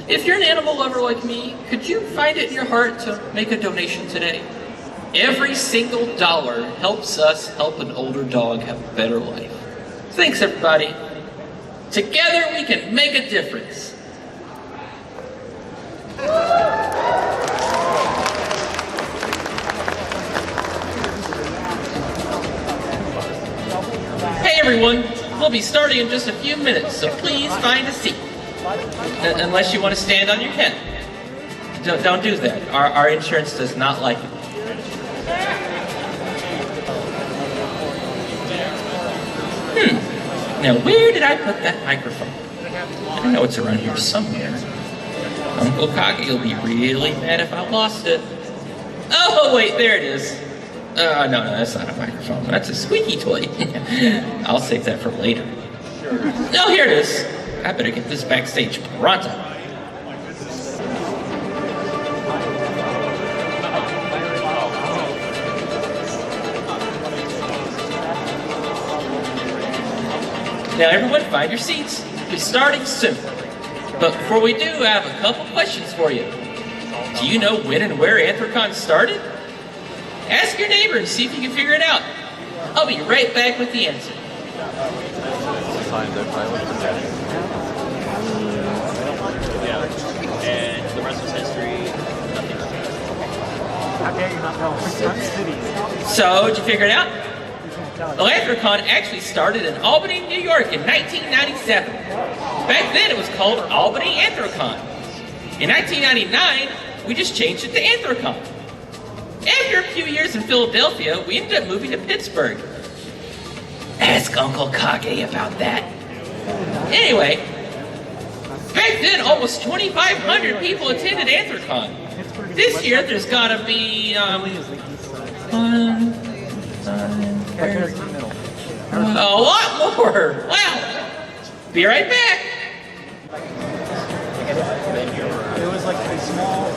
If you're an animal lover like me, could you find it in your heart to make a donation today? Every single dollar helps us help an older dog have a better life. Thanks, everybody. Together we can make a difference. Hey everyone, we'll be starting in just a few minutes, so please find a seat. Unless you want to stand on your head. Don't do that. Our insurance does not like it. Now, where did I put that microphone? I know it's around here somewhere. Uncle Cocky will be really mad if I lost it. Oh, wait, there it is. No, that's not a microphone. That's a squeaky toy. I'll save that for later. Oh, here it is. I better get this backstage pronto. Now everyone find your seats. We're starting soon. But before we do, I have a couple questions for you. Do you know when and where Anthrocon started? Ask your neighbor and see if you can figure it out. I'll be right back with the answer. And the rest is history. How dare you not know? So, did you figure it out? Well, Anthrocon actually started in Albany, New York in 1997. Back then it was called Albany Anthrocon. In 1999, we just changed it to Anthrocon. After a few years in Philadelphia, we ended up moving to Pittsburgh. Ask Uncle Kage about that. Anyway, back then almost 2,500 people attended Anthrocon. This year there's gotta be, a lot more! Wow! Be right back! It was like a small.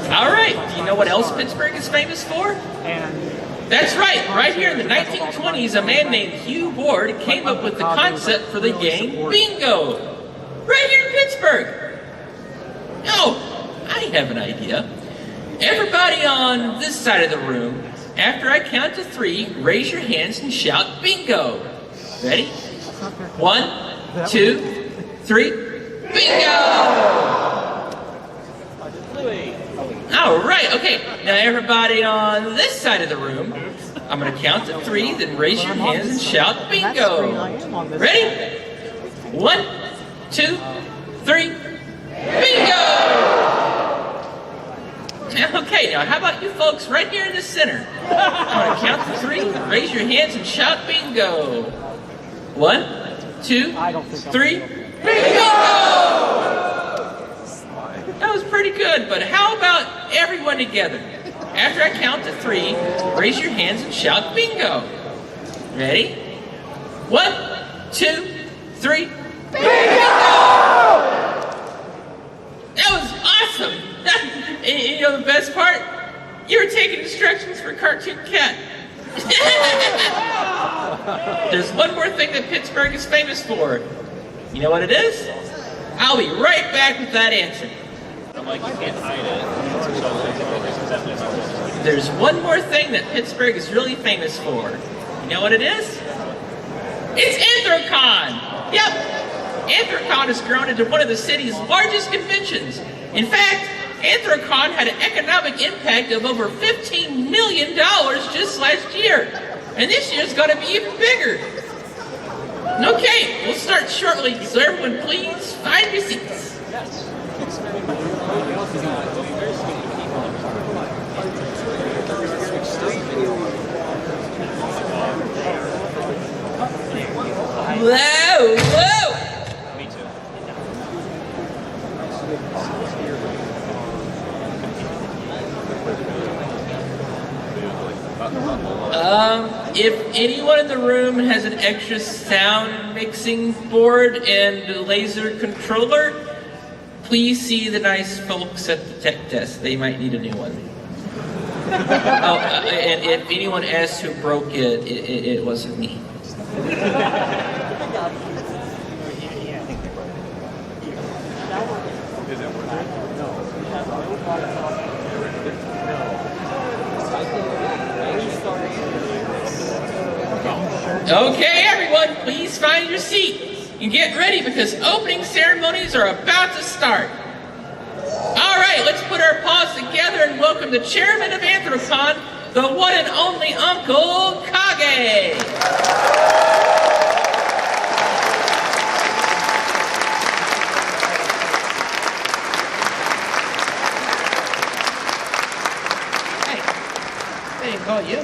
Alright, do you know what else Pittsburgh is famous for? That's right here in the 1920s, a man named Hugh Ward came up with the concept for the game Bingo! Right here in Pittsburgh! Oh, I have an idea. Everybody on this side of the room, after I count to 3, raise your hands and shout bingo. Ready? 1, 2, 3, bingo! All right, okay. Now everybody on this side of the room, I'm going to count to 3, then raise your hands and shout bingo. Ready? 1, 2, 3, bingo! Okay, now how about you folks right here in the center? I'm going to count to 3, raise your hands and shout bingo. 1, 2, 3, bingo! That was pretty good, but how about everyone together? After I count to 3, raise your hands and shout bingo. Ready? 1, 2, 3, bingo! That was awesome! And you know the best part? You were taking instructions for Cartoon Cat. There's one more thing that Pittsburgh is famous for. You know what it is? I'll be right back with that answer. I'm like, you can't hide it. There's one more thing that Pittsburgh is really famous for. You know what it is? It's Anthrocon! Yep! Anthrocon has grown into one of the city's largest conventions. In fact, Anthrocon had an economic impact of over $15 million just last year. And this year's going to be even bigger. Okay, we'll start shortly, so everyone please find your seats. Whoa, whoa! Me too. If anyone in the room has an extra sound mixing board and laser controller, please see the nice folks at the tech desk. They might need a new one. And if anyone asks who broke it, it wasn't me. Okay, everyone, please find your seat and get ready because opening ceremonies are about to start. All right, let's put our paws together and welcome the chairman of Anthrocon, the one and only Uncle Kage. They didn't call you.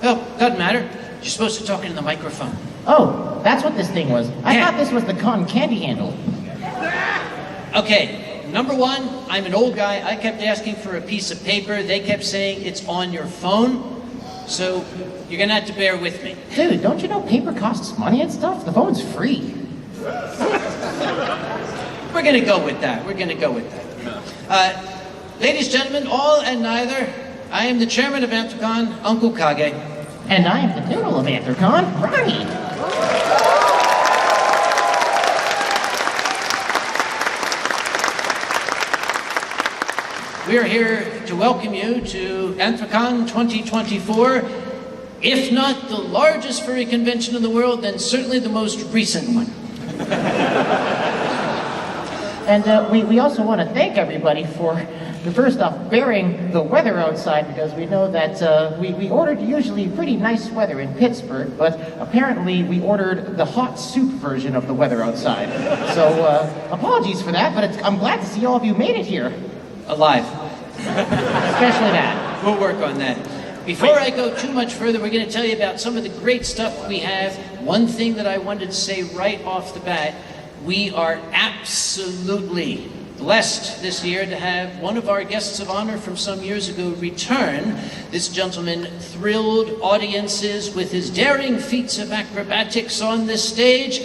Well, doesn't matter. You're supposed to talk into the microphone. Oh, that's what this thing was. I Yeah. thought this was the cotton candy handle. Okay, number one, I'm an old guy. I kept asking for a piece of paper. They kept saying it's on your phone. So you're gonna have to bear with me. Dude, don't you know paper costs money and stuff? The phone's free. We're gonna go with that. We're gonna go with that. Ladies, gentlemen, all and neither, I am the chairman of Anthrocon, Uncle Kage. And I am the noodle of Anthrocon, Ronnie. We are here to welcome you to Anthrocon 2024. If not the largest furry convention in the world, then certainly the most recent one. And we also want to thank everybody for, first off, bearing the weather outside, because we know that we ordered usually pretty nice weather in Pittsburgh, but apparently we ordered the hot soup version of the weather outside. So apologies for that, but I'm glad to see all of you made it here. Alive. Especially that. We'll work on that. Before I go too much further, we're going to tell you about some of the great stuff we have. One thing that I wanted to say right off the bat, we are absolutely blessed this year to have one of our guests of honor from some years ago return. This gentleman thrilled audiences with his daring feats of acrobatics on this stage.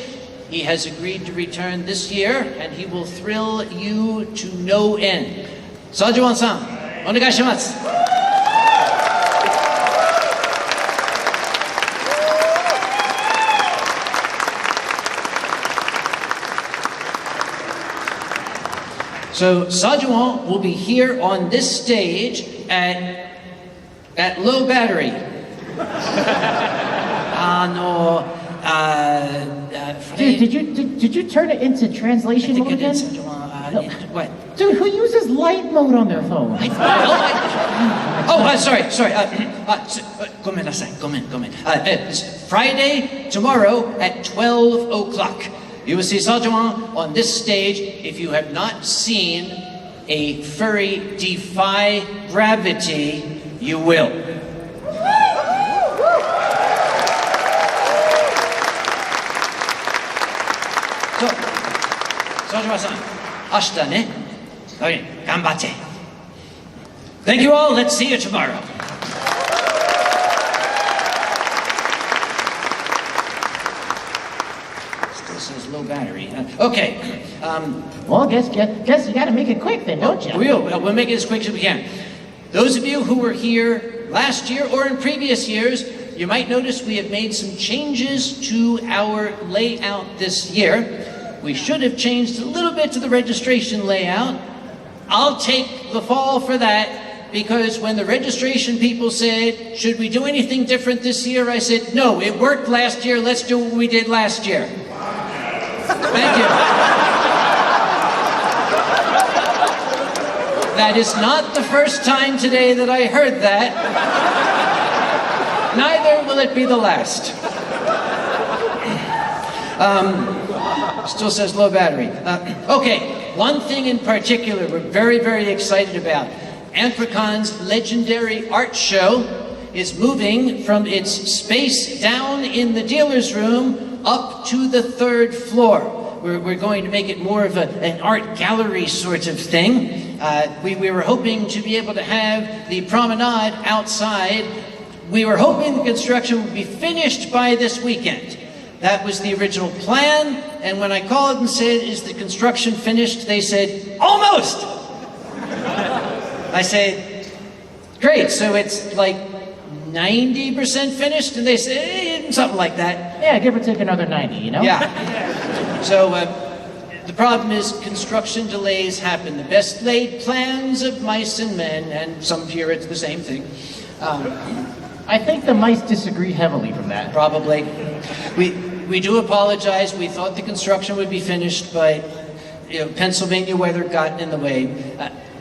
He has agreed to return this year, and he will thrill you to no end. Sajuan-san, onegai shimasu. So Sajuan will be here on this stage at low battery. Dude, did you turn it into translation mode again? What? Dude, who uses light mode on their phone? Sorry. Gomen. It's Friday, tomorrow at 12 o'clock. You will see Sajuan on this stage. If you have not seen a furry defy gravity, you will. So, Sajuan-san, ashita ne. Okay, ganbatte. Thank you all. Let's see you tomorrow. Still says low battery. Okay. Well, guess you gotta make it quick then, don't you? We'll make it as quick as we can. Those of you who were here last year or in previous years, you might notice we have made some changes to our layout this year. We should have changed a little bit to the registration layout. I'll take the fall for that, because when the registration people said, should we do anything different this year? I said, no, it worked last year. Let's do what we did last year. Thank you. That is not the first time today that I heard that. Neither will it be the last. Still says low battery. Okay, one thing in particular we're very, very excited about. Anthrocon's legendary art show is moving from its space down in the dealer's room up to the 3rd floor. We're going to make it more of an art gallery sort of thing. We were hoping to be able to have the promenade outside. We were hoping the construction would be finished by this weekend. That was the original plan, and when I called and said, is the construction finished? They said, almost! I said, great, so it's like 90% finished? And they said, something like that. Yeah, give or take another 90, you know? Yeah. So the problem is construction delays happen. The best laid plans of mice and men, and some fear it's the same thing. I think the mice disagree heavily from that. Probably. We do apologize. We thought the construction would be finished, but Pennsylvania weather got in the way.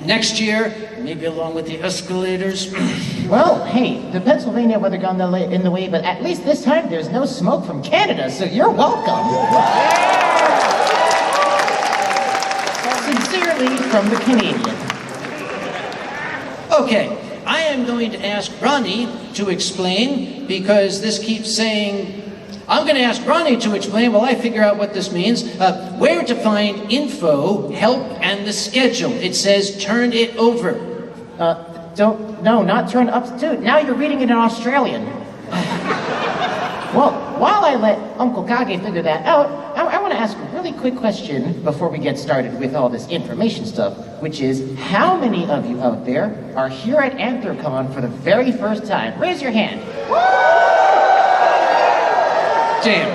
Next year, maybe along with the escalators. Well, hey, the Pennsylvania weather got in the way, but at least this time there's no smoke from Canada, so you're welcome. Sincerely, from the Canadian. Okay, I am going to ask Ronnie to explain, because this keeps saying, I'm going to ask Ronnie to explain while I figure out what this means, where to find info, help, and the schedule. It says turn it over. Not turn up, dude, now you're reading it in Australian. Well, while I let Uncle Kage figure that out, I want to ask a really quick question before we get started with all this information stuff, which is, how many of you out there are here at Anthrocon for the very first time? Raise your hand. Damn.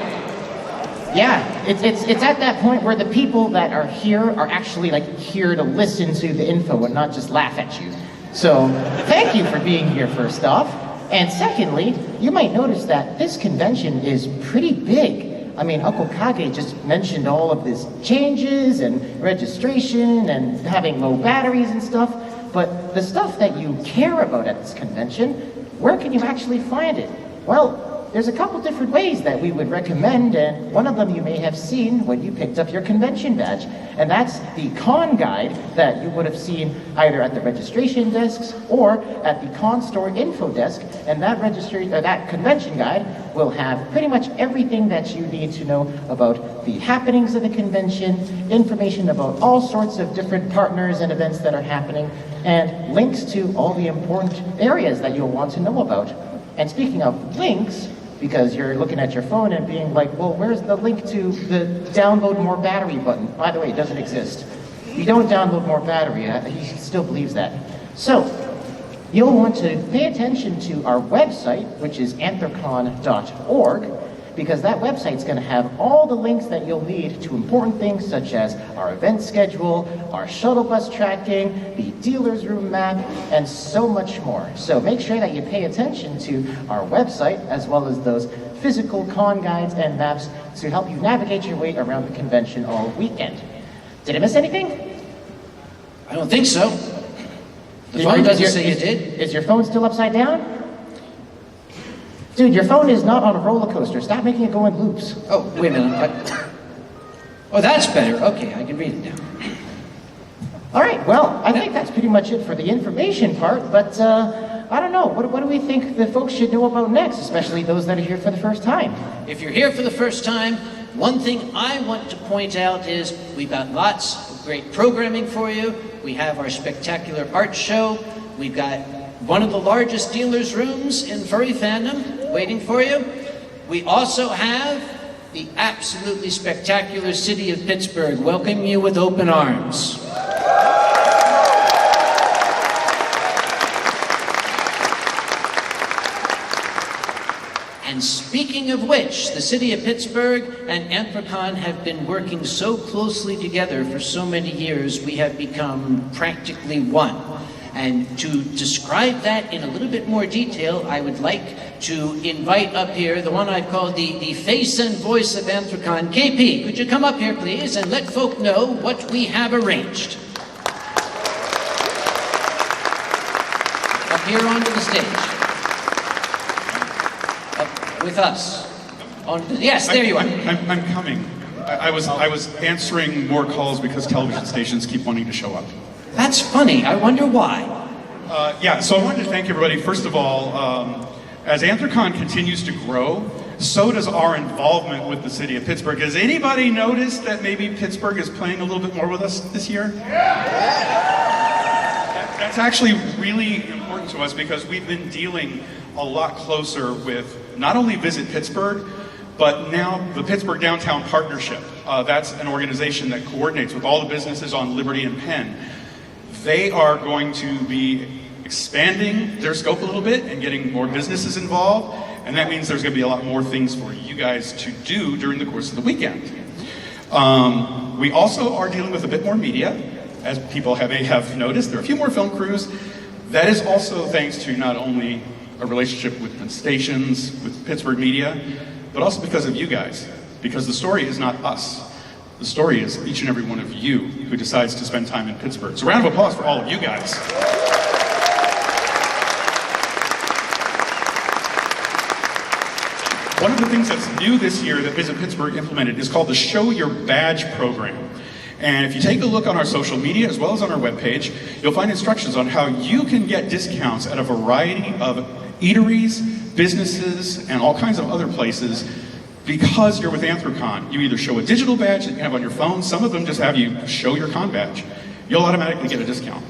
Yeah, it's at that point where the people that are here are actually here to listen to the info and not just laugh at you. So, thank you for being here first off. And secondly, you might notice that this convention is pretty big. I mean, Uncle Kage just mentioned all of these changes and registration and having low batteries and stuff, but the stuff that you care about at this convention, where can you actually find it? Well, there's a couple different ways that we would recommend, and one of them you may have seen when you picked up your convention badge, and that's the con guide that you would have seen either at the registration desks or at the con store info desk, and that convention guide will have pretty much everything that you need to know about the happenings of the convention, information about all sorts of different partners and events that are happening, and links to all the important areas that you'll want to know about. And speaking of links, because you're looking at your phone and being like, well, where's the link to the download more battery button? By the way, it doesn't exist. You don't download more battery. He still believes that. So, you'll want to pay attention to our website, which is anthrocon.org, because that website's going to have all the links that you'll need to important things such as our event schedule, our shuttle bus tracking, the dealer's room map, and so much more. So make sure that you pay attention to our website as well as those physical con guides and maps to help you navigate your way around the convention all weekend. Did I miss anything? I don't think so. The phone doesn't say you did. Is your phone still upside down? Dude, your phone is not on a roller coaster. Stop making it go in loops. Oh, wait a minute. Oh, that's better. Okay, I can read it now. All right, well, I think that's pretty much it for the information part, but I don't know. What do we think the folks should know about next, especially those that are here for the first time? If you're here for the first time, one thing I want to point out is we've got lots of great programming for you. We have our spectacular art show. We've got one of the largest dealers' rooms in furry fandom waiting for you. We also have the absolutely spectacular city of Pittsburgh welcoming you with open arms. And speaking of which, the city of Pittsburgh and Anthrocon have been working so closely together for so many years, we have become practically one. And to describe that in a little bit more detail, I would like to invite up here the one I've called the face and voice of Anthrocon. KP, could you come up here, please, and let folk know what we have arranged. Up here onto the stage. Up with us. Yes, there you are. I'm coming. I was answering more calls because television stations keep wanting to show up. That's funny. I wonder why. So I wanted to thank everybody. First of all, as Anthrocon continues to grow, so does our involvement with the city of Pittsburgh. Has anybody noticed that maybe Pittsburgh is playing a little bit more with us this year? That's actually really important to us because we've been dealing a lot closer with not only Visit Pittsburgh, but now the Pittsburgh Downtown Partnership. That's an organization that coordinates with all the businesses on Liberty and Penn. They are going to be expanding their scope a little bit and getting more businesses involved, and that means there's going to be a lot more things for you guys to do during the course of the weekend. We also are dealing with a bit more media, as people may have noticed. There are a few more film crews. That is also thanks to not only a relationship with the stations, with Pittsburgh media, but also because of you guys. Because the story is not us. The story is each and every one of you who decides to spend time in Pittsburgh. So round of applause for all of you guys. One of the things that's new this year that Visit Pittsburgh implemented is called the Show Your Badge program. And if you take a look on our social media as well as on our webpage, you'll find instructions on how you can get discounts at a variety of eateries, businesses, and all kinds of other places because you're with Anthrocon. You either show a digital badge that you have on your phone, some of them just have you show your con badge. You'll automatically get a discount.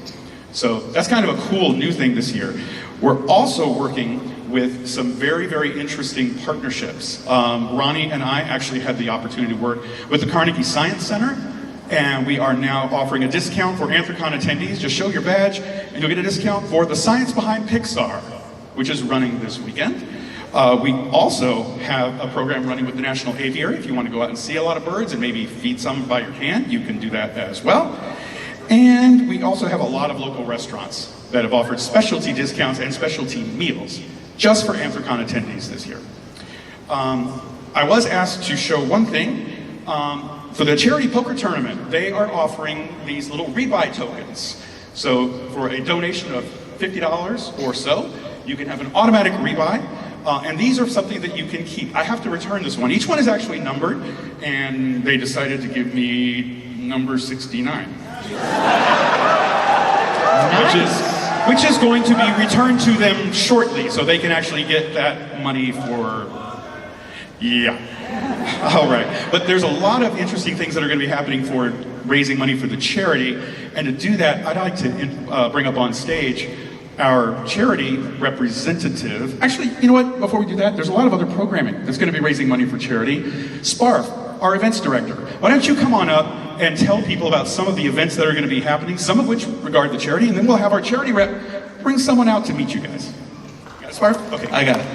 So that's kind of a cool new thing this year. We're also working with some very, very interesting partnerships. Ronnie and I actually had the opportunity to work with the Carnegie Science Center, and we are now offering a discount for Anthrocon attendees. Just show your badge, and you'll get a discount for the Science Behind Pixar, which is running this weekend. We also have a program running with the National Aviary. If you want to go out and see a lot of birds and maybe feed some by your hand, you can do that as well. And we also have a lot of local restaurants that have offered specialty discounts and specialty meals just for Anthrocon attendees this year. I was asked to show one thing. For the charity poker tournament, they are offering these little rebuy tokens. So for a donation of $50 or so, you can have an automatic rebuy. And these are something that you can keep. I have to return this one. Each one is actually numbered, and they decided to give me number 69. Which is going to be returned to them shortly, so they can actually get that money for, yeah. All right, but there's a lot of interesting things that are going to be happening for raising money for the charity, and to do that, I'd like to bring up on stage our charity representative. Actually, you know what, before we do that, there's a lot of other programming that's going to be raising money for charity. Sparf, our events director, why don't you come on up and tell people about some of the events that are going to be happening, some of which regard the charity, and then we'll have our charity rep bring someone out to meet you guys. You got it, Sparf? Okay, I got it.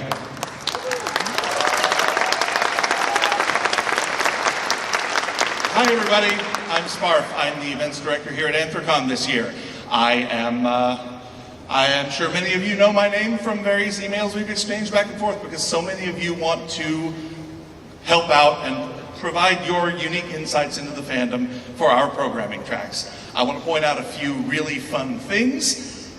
Hi everybody, I'm Sparf. I'm the events director here at Anthrocon this year. I am sure many of you know my name from various emails we've exchanged back and forth because so many of you want to help out and provide your unique insights into the fandom for our programming tracks. I want to point out a few really fun things.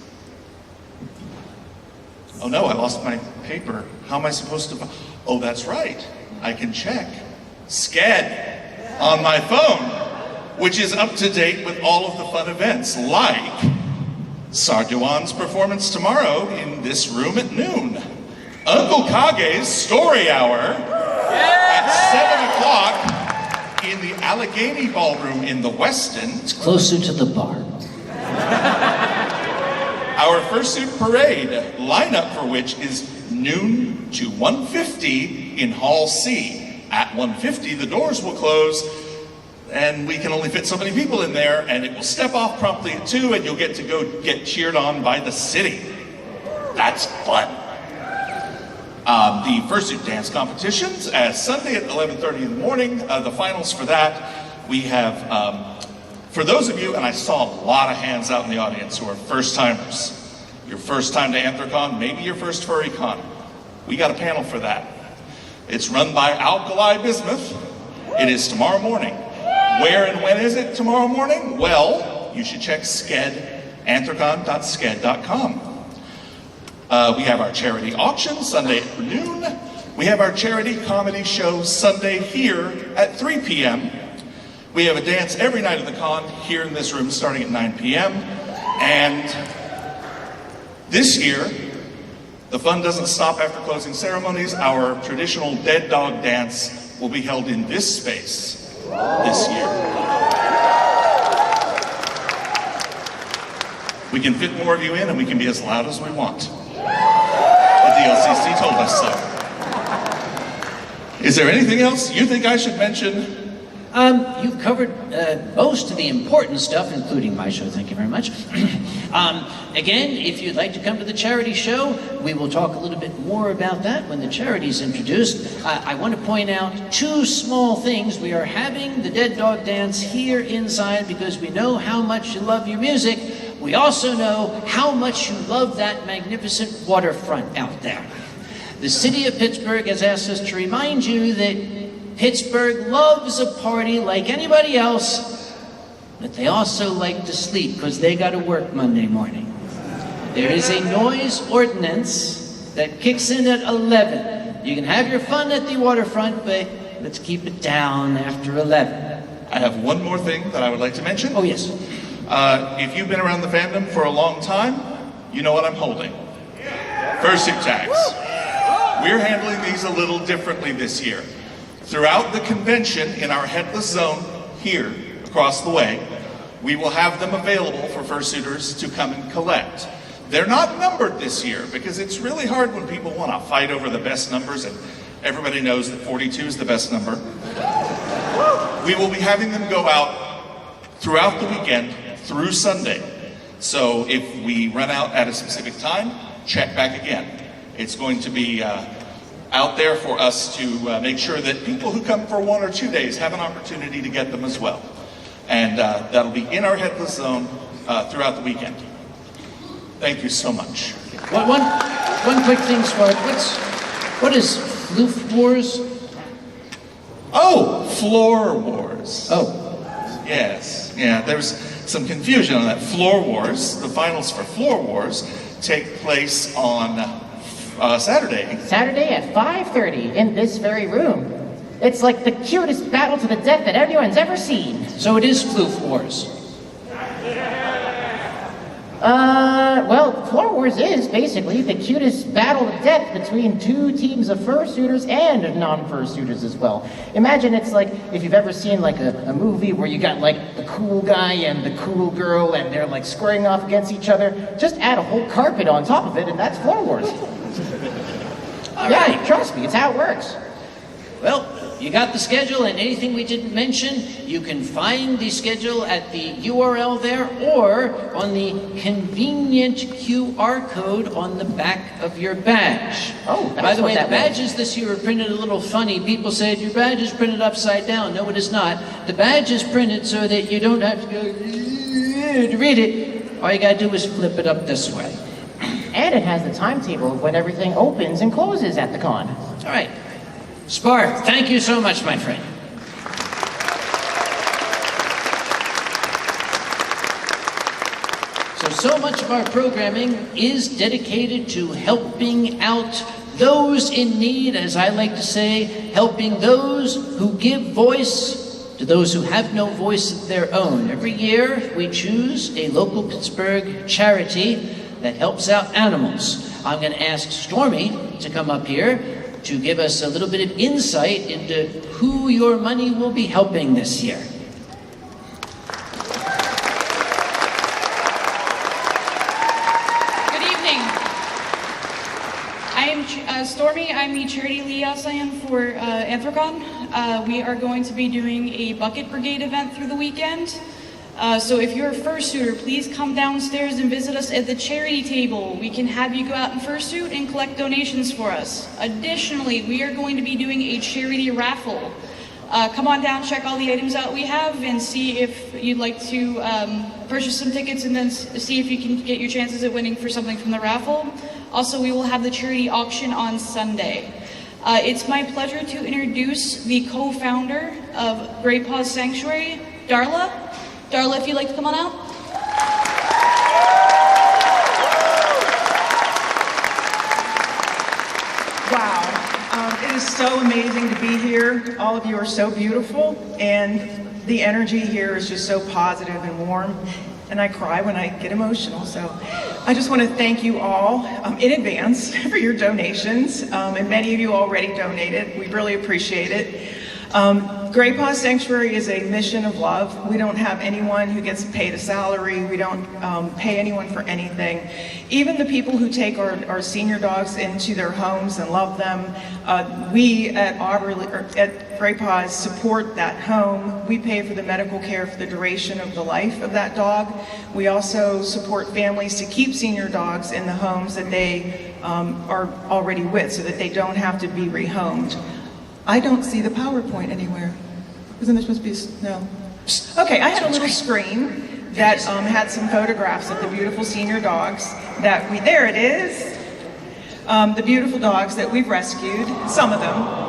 Oh no, I lost my paper. How am I supposed to? Oh, that's right. I can check Sched on my phone, which is up to date with all of the fun events, like Sarduan's performance tomorrow in this room at noon, Uncle Kage's Story Hour at 7 o'clock in the Allegheny Ballroom in the Westin. It's closer to the bar. Our Fursuit Parade, lineup for which is noon to 1:50 in Hall C. At 1:50, the doors will close, and we can only fit so many people in there, and it will step off promptly at 2, and you'll get to go get cheered on by the city. That's fun. The Fursuit Dance competitions, as Sunday at 11:30 in the morning, the finals for that, we have, for those of you, and I saw a lot of hands out in the audience who are first-timers, your first time to Anthrocon, maybe your first FurryCon, we got a panel for that. It's run by Alkali Bismuth. It is tomorrow morning. Where and when is it tomorrow morning? Well, you should check Sched, anthrocon.sched.com. We have our charity auction Sunday at noon. We have our charity comedy show Sunday here at 3 p.m. We have a dance every night of the con here in this room starting at 9 p.m. And this year, the fun doesn't stop after closing ceremonies. Our traditional dead dog dance will be held in this space this year. We can fit more of you in and we can be as loud as we want. The DLCC told us so. Is there anything else you think I should mention? you've covered most of the important stuff, including my show. Thank you very much. Again, if you'd like to come to the charity show, we will talk a little bit more about that when the charity is introduced. I want to point out two small things. We are having the Dead Dog Dance here inside because we know how much you love your music. We also know how much you love that magnificent waterfront out there. The city of Pittsburgh has asked us to remind you that Pittsburgh loves a party like anybody else, but they also like to sleep because they got to work Monday morning. There is a noise ordinance that kicks in at 11. You can have your fun at the waterfront, but let's keep it down after 11. I have one more thing that I would like to mention. Oh, yes. If you've been around the fandom for a long time, you know what I'm holding. Fursuit tags. We're handling these a little differently this year. Throughout the convention in our headless zone here across the way, we will have them available for fursuiters to come and collect. They're not numbered this year because it's really hard when people want to fight over the best numbers, and everybody knows that 42 is the best number. We will be having them go out throughout the weekend through Sunday. So if we run out at a specific time, check back again. It's going to be out there for us to make sure that people who come for 1 or 2 days have an opportunity to get them as well. And that'll be in our headless zone throughout the weekend. Thank you so much. One quick thing, Swart. What is Floof Wars? Oh, Floor Wars. Oh. Yes. Yeah, there's some confusion on that. Floor Wars, the finals for Floor Wars, take place on Saturday. Saturday at 5:30 in this very room. It's like the cutest battle to the death that anyone's ever seen. So it is Floof Wars. Well, Floor Wars is basically the cutest battle to death between two teams of fursuiters and non-fursuiters as well. Imagine it's like if you've ever seen like a movie where you got like the cool guy and the cool girl and they're like squaring off against each other. Just add a whole carpet on top of it and that's Floor Wars. All right. Trust me, it's how it works. Well, you got the schedule, and anything we didn't mention, you can find the schedule at the URL there or on the convenient QR code on the back of your badge. Oh, that's by the way, what the that was. badges this year are printed a little funny. People said, your badge is printed upside down. No, it is not. The badge is printed so that you don't have to go to read it. All you got to do is flip it up this way. And it has the timetable of when everything opens and closes at the con. All right. Spark, thank you so much, my friend. So much of our programming is dedicated to helping out those in need, as I like to say, helping those who give voice to those who have no voice of their own. Every year, we choose a local Pittsburgh charity that helps out animals. I'm going to ask Stormy to come up here to give us a little bit of insight into who your money will be helping this year. Good evening. I am Stormy. I'm the charity liaison for Anthrocon. We are going to be doing a bucket brigade event through the weekend. So if you're a fursuiter, please come downstairs and visit us at the charity table. We can have you go out in fursuit and collect donations for us. Additionally, we are going to be doing a charity raffle. Come on down, check all the items out we have, and see if you'd like to purchase some tickets and then see if you can get your chances at winning for something from the raffle. Also, we will have the charity auction on Sunday. It's my pleasure to introduce the co-founder of Great Paws Sanctuary, Darla. Darla, if you'd like to come on out. Wow, it is so amazing to be here. All of you are so beautiful, and the energy here is just so positive and warm, and I cry when I get emotional. So I just want to thank you all in advance for your donations, and many of you already donated. We really appreciate it. Great Paws Sanctuary is a mission of love. We don't have anyone who gets paid a salary. We don't pay anyone for anything. Even the people who take our senior dogs into their homes and love them, we at Grey Paws support that home. We pay for the medical care for the duration of the life of that dog. We also support families to keep senior dogs in the homes that they are already with so that they don't have to be rehomed. I don't see the PowerPoint anywhere. Isn't there supposed to be, no? Okay, I had a little screen that had some photographs of the beautiful senior dogs that there it is. The beautiful dogs that we've rescued, some of them.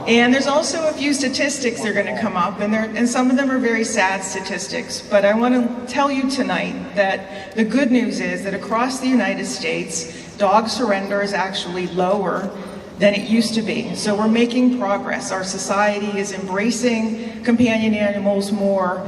And there's also a few statistics that are going to come up, and some of them are very sad statistics. But I want to tell you tonight that the good news is that across the United States, dog surrender is actually lower than it used to be. So we're making progress. Our society is embracing companion animals more.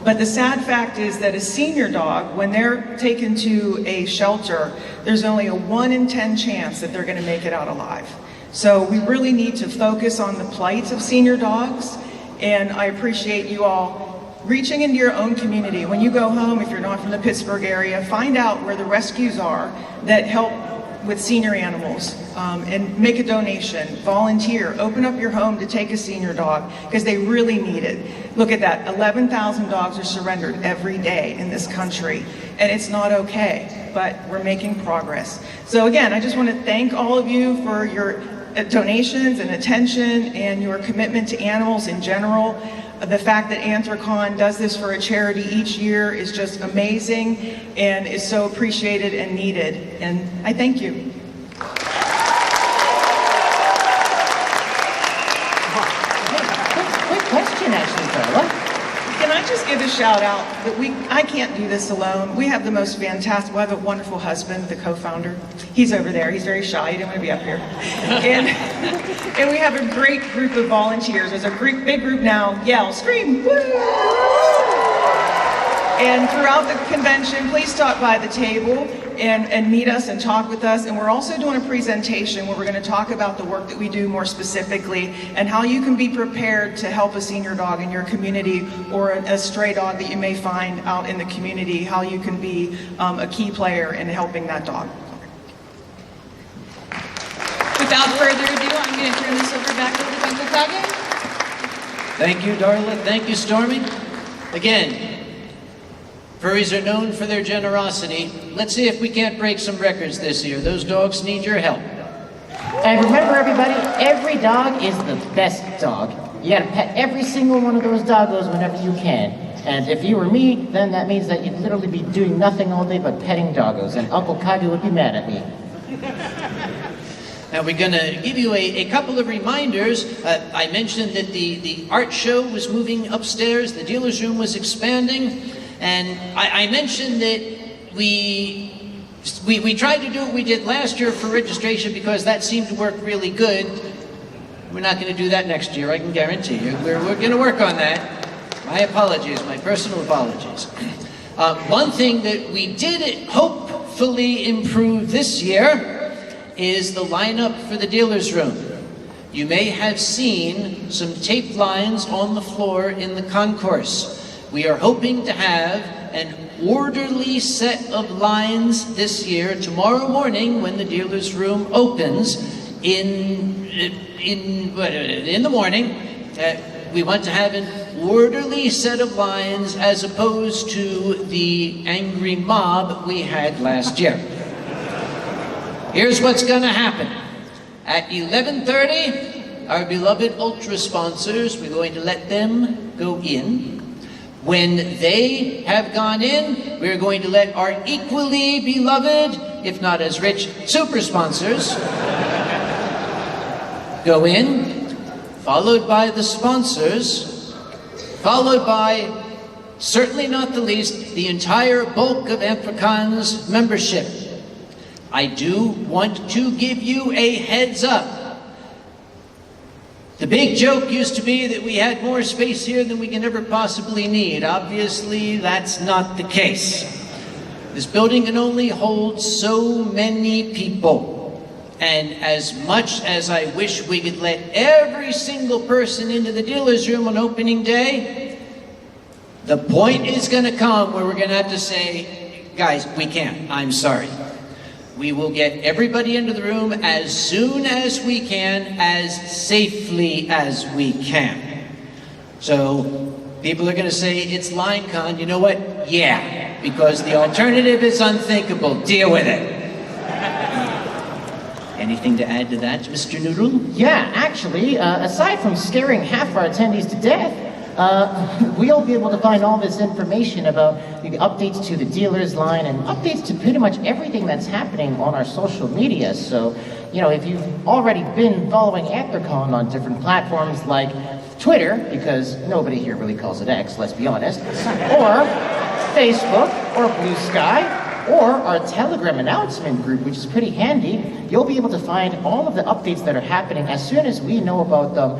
But the sad fact is that a senior dog, when they're taken to a shelter, there's only a 1 in 10 chance that they're going to make it out alive. So we really need to focus on the plight of senior dogs, and I appreciate you all reaching into your own community. When you go home, if you're not from the Pittsburgh area, find out where the rescues are that help with senior animals, and make a donation, volunteer, open up your home to take a senior dog, because they really need it. Look at that, 11,000 dogs are surrendered every day in this country, and it's not okay, but we're making progress. So again, I just want to thank all of you for your donations and attention and your commitment to animals in general. The fact that Anthrocon does this for a charity each year is just amazing and is so appreciated and needed. And I thank you. Quick question, actually, Carla. Can I just give a shout out that I can't do this alone. We have the most fantastic, we have a wonderful husband, the co-founder. He's over there, he's very shy, he didn't want to be up here. And we have a great group of volunteers. There's a big group now, yell, scream, woo! And throughout the convention, please stop by the table and meet us and talk with us. And we're also doing a presentation where we're going to talk about the work that we do more specifically and how you can be prepared to help a senior dog in your community or a stray dog that you may find out in the community, how you can be a key player in helping that dog. Without further ado, I'm going to turn this over back over to Uncle Kage. Thank you, Darla. Thank you, Stormy. Again, furries are known for their generosity. Let's see if we can't break some records this year. Those dogs need your help. And remember, everybody, every dog is the best dog. You gotta pet every single one of those doggos whenever you can. And if you were me, then that means that you'd literally be doing nothing all day but petting doggos, and Uncle Kage would be mad at me. Now we're going to give you a couple of reminders. I mentioned that the art show was moving upstairs, the dealer's room was expanding, and I mentioned that we tried to do what we did last year for registration because that seemed to work really good. We're not going to do that next year, I can guarantee you. We're going to work on that. My apologies, my personal apologies. One thing that we did hopefully improve this year is the lineup for the dealer's room. You may have seen some tape lines on the floor in the concourse. We are hoping to have an orderly set of lines this year, tomorrow morning when the dealer's room opens in the morning. We want to have an orderly set of lines as opposed to the angry mob we had last year. Here's what's going to happen. At 11:30, our beloved Ultra sponsors, we're going to let them go in. When they have gone in, we're going to let our equally beloved, if not as rich, super sponsors go in, followed by the sponsors, followed by, certainly not the least, the entire bulk of Anthrocon's membership. I do want to give you a heads up. The big joke used to be that we had more space here than we can ever possibly need. Obviously, that's not the case. This building can only hold so many people. And as much as I wish we could let every single person into the dealer's room on opening day, the point is going to come where we're going to have to say, guys, we can't. I'm sorry. We will get everybody into the room as soon as we can, as safely as we can. So people are going to say it's LineCon. You know what? Yeah, because the alternative is unthinkable. Deal with it. Anything to add to that, Mr. Noodle? Yeah, actually, aside from scaring half our attendees to death, we'll be able to find all this information about the updates to the dealer's line and updates to pretty much everything that's happening on our social media. So, you know, if you've already been following Anthrocon on different platforms like Twitter, because nobody here really calls it X, let's be honest, or Facebook, or Blue Sky, or our Telegram announcement group, which is pretty handy, you'll be able to find all of the updates that are happening as soon as we know about them,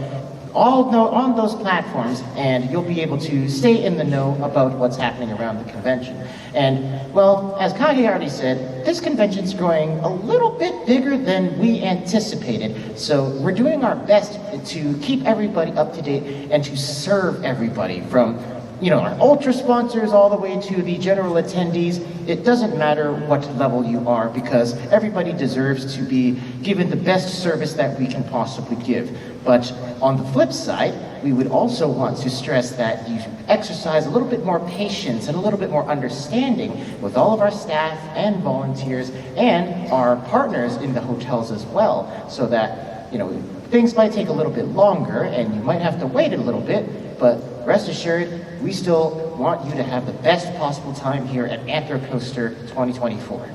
all know on those platforms, and you'll be able to stay in the know about what's happening around the convention. And, well, as Kage already said, this convention's growing a little bit bigger than we anticipated, so we're doing our best to keep everybody up to date and to serve everybody from, you know, our ultra sponsors all the way to the general attendees. It doesn't matter what level you are, because everybody deserves to be given the best service that we can possibly give. But on the flip side, we would also want to stress that you exercise a little bit more patience and a little bit more understanding with all of our staff and volunteers and our partners in the hotels as well, so that, you know, things might take a little bit longer and you might have to wait a little bit, but rest assured, we still want you to have the best possible time here at Anthrocoaster 2024.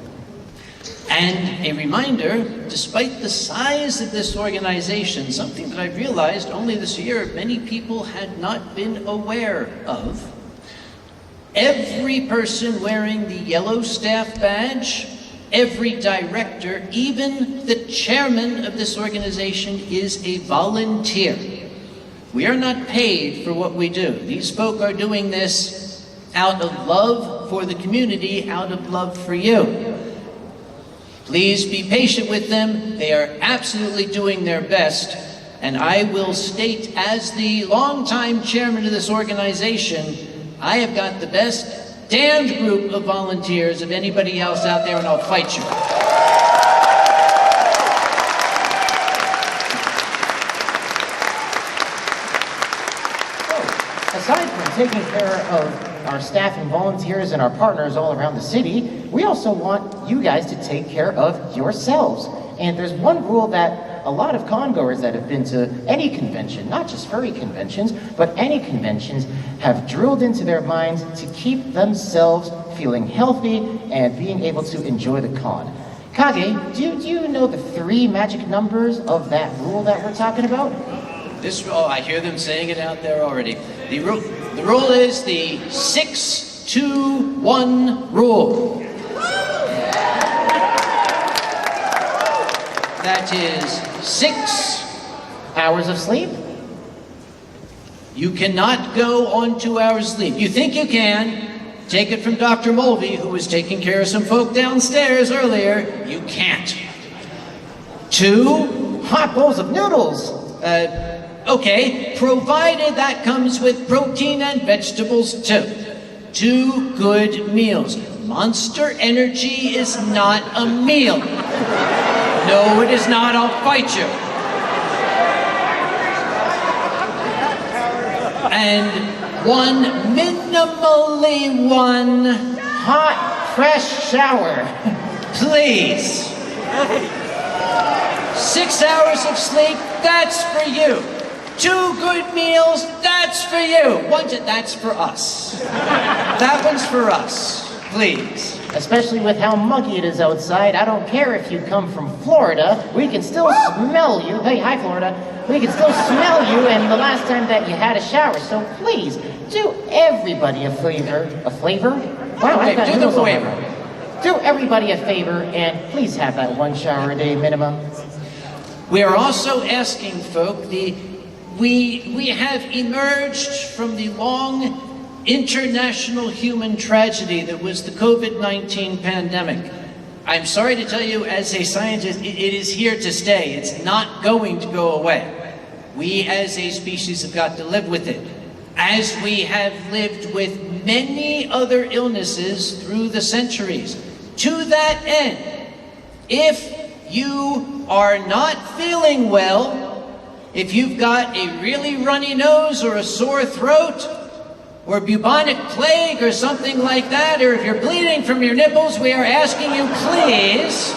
And a reminder, despite the size of this organization, something that I realized only this year many people had not been aware of, every person wearing the yellow staff badge, every director, even the chairman of this organization is a volunteer. We are not paid for what we do. These folk are doing this out of love for the community, out of love for you. Please be patient with them. They are absolutely doing their best. And I will state, as the longtime chairman of this organization, I have got the best damned group of volunteers of anybody else out there, and I'll fight you. Aside from taking care of our staff and volunteers and our partners all around the city, we also want you guys to take care of yourselves. And there's one rule that a lot of congoers that have been to any convention, not just furry conventions, but any conventions, have drilled into their minds to keep themselves feeling healthy and being able to enjoy the con. Kage, do you know the 3 magic numbers of that rule that we're talking about? Oh, I hear them saying it out there already. The rule is the 6-2-1 rule. That is 6 hours of sleep? You cannot go on 2 hours sleep. You think you can. Take it from Dr. Mulvey, who was taking care of some folk downstairs earlier. You can't. 2 hot bowls of noodles. Okay, provided that comes with protein and vegetables too. 2 good meals. Monster Energy is not a meal. No, it is not. I'll fight you. And minimally one hot, fresh shower. Please. 6 hours of sleep, that's for you. 2 good meals, that's for you. That's for us. That one's for us, please. Especially with how muggy it is outside. I don't care if you come from Florida. We can still smell you. Hey, hi, Florida. We can still smell you and the last time that you had a shower. So please, do everybody a favor. A flavor? Wow, okay, do the favor. Do everybody a favor and please have that 1 shower a day minimum. We are also asking folk, we have emerged from the long international human tragedy that was the COVID-19 pandemic. I'm sorry to tell you, as a scientist, it is here to stay. It's not going to go away. We as a species have got to live with it, as we have lived with many other illnesses through the centuries. To that end, If you are not feeling well, if you've got a really runny nose or a sore throat, or bubonic plague or something like that, or if you're bleeding from your nipples, we are asking you, please,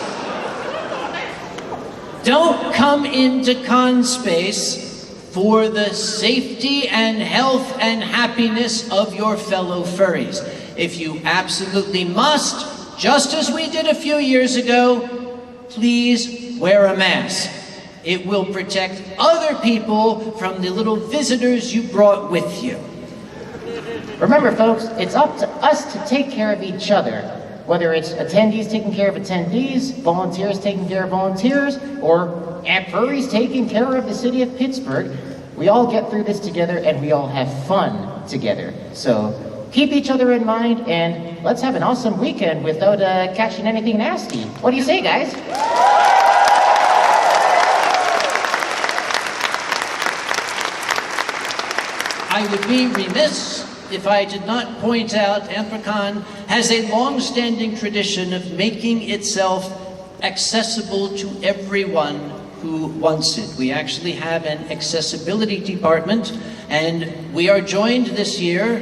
don't come into con space for the safety and health and happiness of your fellow furries. If you absolutely must, just as we did a few years ago, please wear a mask. It will protect other people from the little visitors you brought with you. Remember, folks, it's up to us to take care of each other. Whether it's attendees taking care of attendees, volunteers taking care of volunteers, or furries taking care of the city of Pittsburgh, we all get through this together and we all have fun together. So keep each other in mind and let's have an awesome weekend without catching anything nasty. What do you say, guys? I would be remiss if I did not point out Anthrocon has a long-standing tradition of making itself accessible to everyone who wants it. We actually have an accessibility department, and we are joined this year,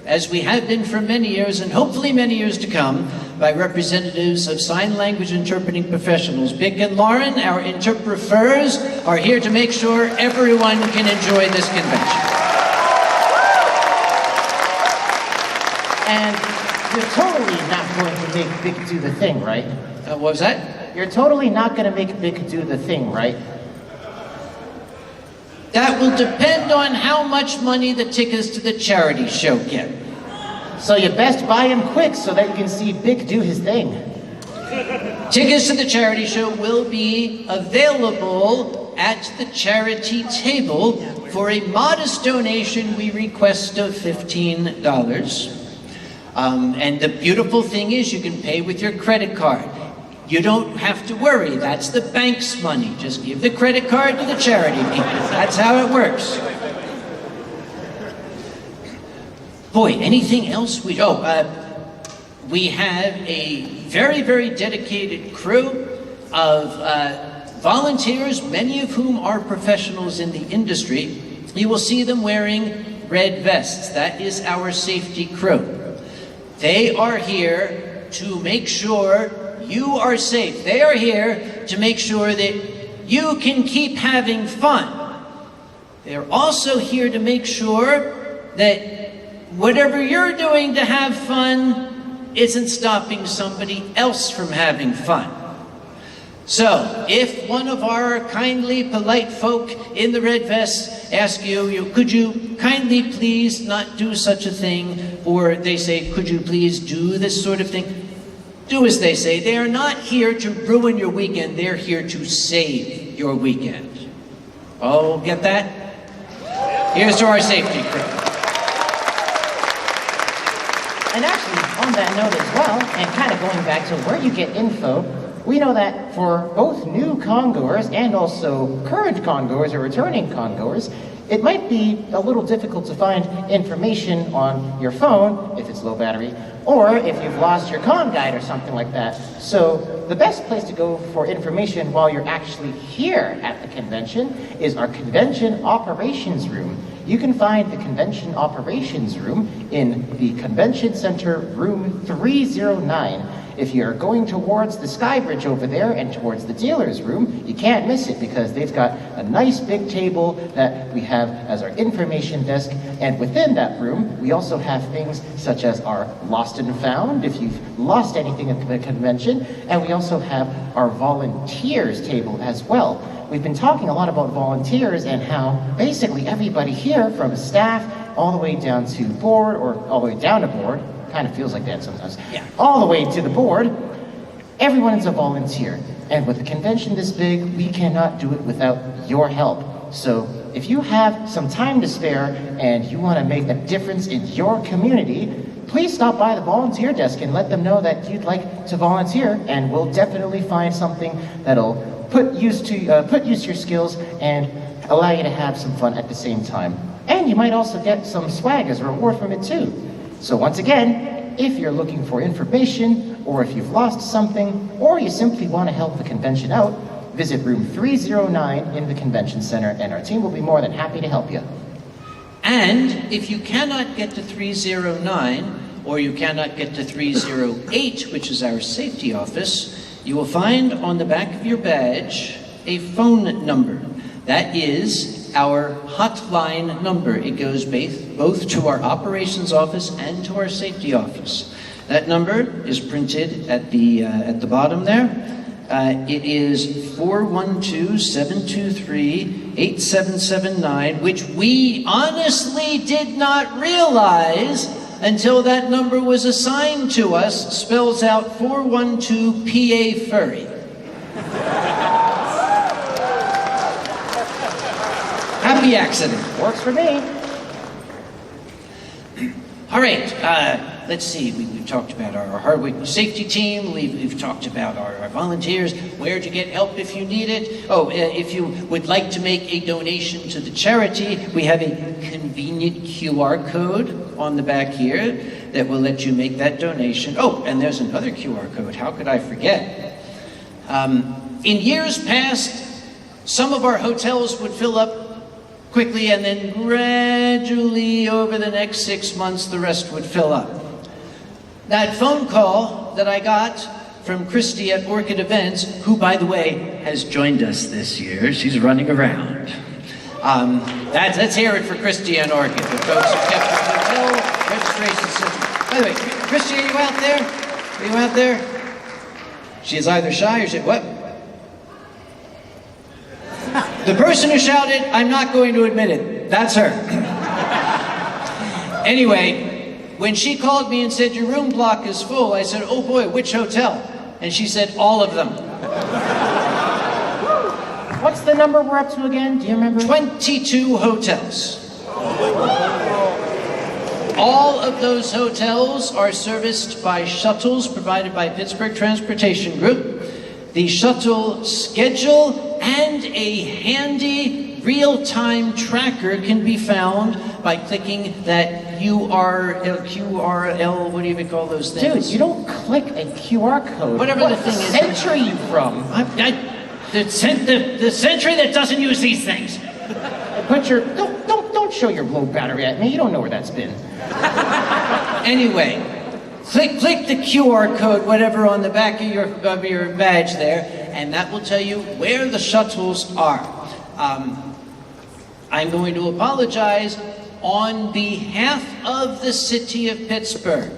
as we have been for many years, and hopefully many years to come, by representatives of sign language interpreting professionals. Vic and Lauren, our interpreters, are here to make sure everyone can enjoy this convention. And you're totally not going to make Vic do the thing, right? What was that? You're totally not going to make Vic do the thing, right? That will depend on how much money the tickets to the charity show get. So you best buy him quick so that you can see Vic do his thing. Tickets to the charity show will be available at the charity table for a modest donation we request of $15. And the beautiful thing is you can pay with your credit card. You don't have to worry. That's the bank's money. Just give the credit card to the charity people. That's how it works. Boy, anything else? We have a very, very dedicated crew of volunteers, many of whom are professionals in the industry. You will see them wearing red vests. That is our safety crew. They are here to make sure you are safe. They are here to make sure that you can keep having fun. They're also here to make sure that whatever you're doing to have fun isn't stopping somebody else from having fun. So, if one of our kindly, polite folk in the red vests ask you, could you kindly please not do such a thing? Or they say, could you please do this sort of thing? Do as they say. They are not here to ruin your weekend. They're here to save your weekend. Oh, get that? Here's to our safety crew. And actually, on that note as well, and kind of going back to where you get info, we know that for both new congoers and also current congoers or returning congoers, it might be a little difficult to find information on your phone, if it's low battery, or if you've lost your con guide or something like that. So the best place to go for information while you're actually here at the convention is our Convention Operations Room. You can find the Convention Operations Room in the Convention Center Room 309. If you're going towards the Sky Bridge over there and towards the dealer's room, you can't miss it because they've got a nice big table that we have as our information desk. And within that room, we also have things such as our Lost and Found, if you've lost anything at the convention. And we also have our volunteers table as well. We've been talking a lot about volunteers and how basically everybody here, from staff all the way down to board, or all the way down to board, kind of feels like that sometimes, all the way to the board, everyone is a volunteer. And with a convention this big, we cannot do it without your help. So if you have some time to spare and you want to make a difference in your community, please stop by the volunteer desk and let them know that you'd like to volunteer, and we'll definitely find something that'll put use to your skills and allow you to have some fun at the same time. And you might also get some swag as a reward from it too. So once again, if you're looking for information, or if you've lost something, or you simply want to help the convention out, visit room 309 in the convention center, and our team will be more than happy to help you. And if you cannot get to 309, or you cannot get to 308, which is our safety office, you will find on the back of your badge a phone number. That is our hotline number. It goes both to our operations office and to our safety office. That number is printed at the bottom there. It is 412-723-8779, which we honestly did not realize until that number was assigned to us. Spells out 412 PA Furry. Happy accident. Works for me. All right, let's see. We've talked about our hardware safety team. We've talked about our volunteers, where to get help if you need it. Oh, if you would like to make a donation to the charity, we have a convenient QR code on the back here that will let you make that donation. Oh, and there's another QR code. How could I forget? In years past, some of our hotels would fill up quickly, and then gradually over the next 6 months, the rest would fill up. That phone call that I got from Christy at Orchid Events, who, by the way, has joined us this year. She's running around. Let's hear it for Christy and Orchid, the folks who kept the hotel registration system. By the way, Christy, are you out there? Are you out there? She is either shy or what? The person who shouted, I'm not going to admit it. That's her. Anyway, when she called me and said, your room block is full, I said, oh boy, which hotel? And she said, all of them. What's the number we're up to again? Do you remember? 22 hotels. All of those hotels are serviced by shuttles provided by Pittsburgh Transportation Group. The shuttle schedule and a handy real-time tracker can be found by clicking that QRL, what do you even call those things? Dude, you don't click a QR code. Whatever the thing is. What century are you from? The century that doesn't use these things. Put your, don't show your low battery at me. You don't know where that's been. Anyway, click the QR code, whatever, on the back of your badge there, and that will tell you where the shuttles are. I'm going to apologize on behalf of the city of Pittsburgh.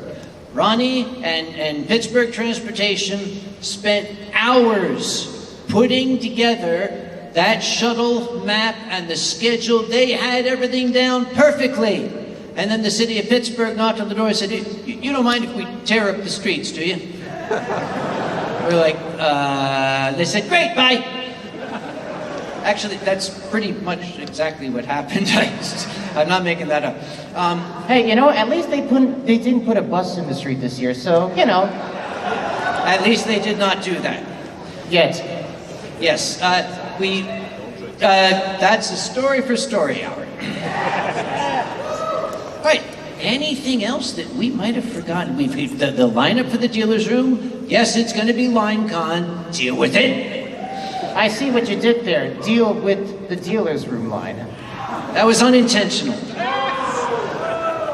Ronnie and Pittsburgh Transportation spent hours putting together that shuttle map and the schedule. They had everything down perfectly. And then the city of Pittsburgh knocked on the door and said, you don't mind if we tear up the streets, do you? We're like, they said, great, bye. Actually, that's pretty much exactly what happened. I'm not making that up. Hey, you know, at least they didn't put a bus in the street this year, so, you know. At least they did not do that. Yet. Yes, that's a story for story hour. Right, anything else that we might have forgotten? The lineup for the dealer's room, yes, it's going to be LineCon. Deal with it. I see what you did there. Deal with the dealer's room line. That was unintentional.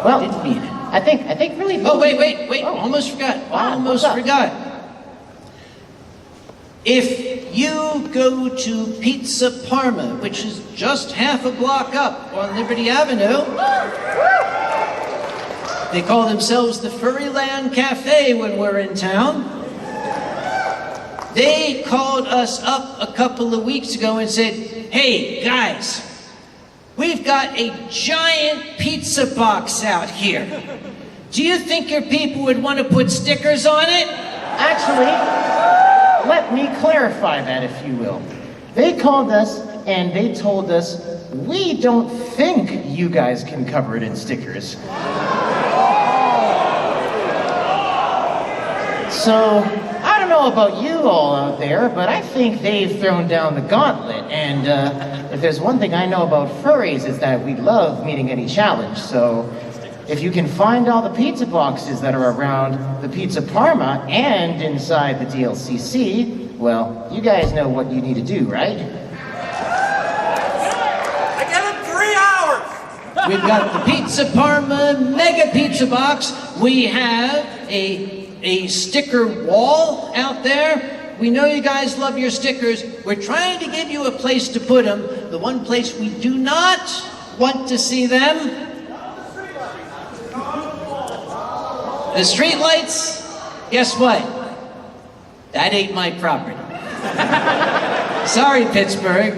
Well, Didn't mean it. I think really... Oh, wait, Oh. almost forgot. What's up? If you go to Pizza Parma, which is just half a block up on Liberty Avenue, they call themselves the Furryland Cafe when we're in town. They called us up a couple of weeks ago and said, hey, guys, we've got a giant pizza box out here. Do you think your people would want to put stickers on it? Actually, let me clarify that, if you will. They called us and they told us, we don't think you guys can cover it in stickers. So, I don't know about you all out there, but I think they've thrown down the gauntlet. And if there's one thing I know about furries, is that we love meeting any challenge. So, if you can find all the pizza boxes that are around the Pizza Parma and inside the DLCC, well, you guys know what you need to do, right? I give him 3 hours! We've got the Pizza Parma Mega Pizza Box. We have a sticker wall out there. We know you guys love your stickers. We're trying to give you a place to put them. The one place we do not want to see them, the street lights. Guess what? That ain't my property. Sorry, Pittsburgh.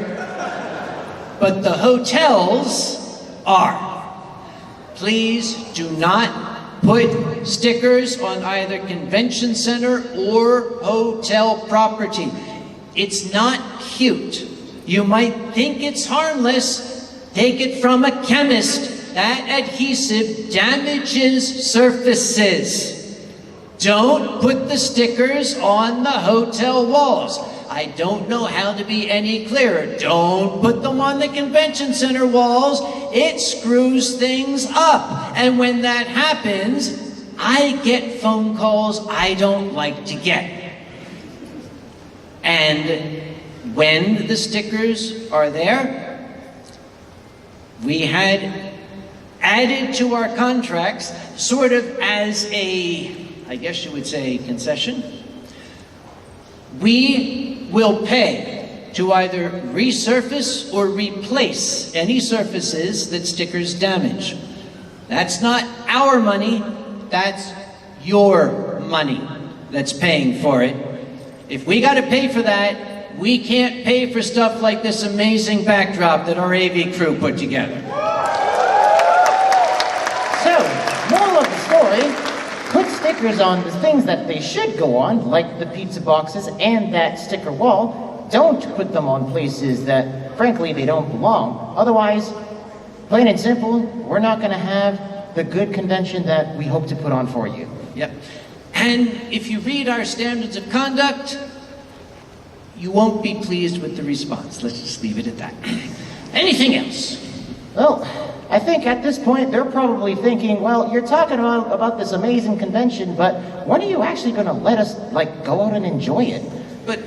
But the hotels are. Please do not put stickers on either convention center or hotel property. It's not cute. You might think it's harmless. Take it from a chemist. That adhesive damages surfaces. Don't put the stickers on the hotel walls. I don't know how to be any clearer. Don't put them on the convention center walls. It screws things up. And when that happens, I get phone calls I don't like to get. And when the stickers are there, we had added to our contracts, sort of as a, I guess you would say, concession. We will pay to either resurface or replace any surfaces that stickers damage. That's not our money, that's your money that's paying for it. If we gotta pay for that, we can't pay for stuff like this amazing backdrop that our AV crew put together. So, moral of the story, put stickers on the things that they should go on, like the pizza boxes and that sticker wall. Don't put them on places that, frankly, they don't belong. Otherwise, plain and simple, we're not going to have the good convention that we hope to put on for you. Yep. And if you read our standards of conduct, you won't be pleased with the response. Let's just leave it at that. Anything else? Well, I think at this point they're probably thinking, well, you're talking about this amazing convention, but when are you actually going to let us, go out and enjoy it? But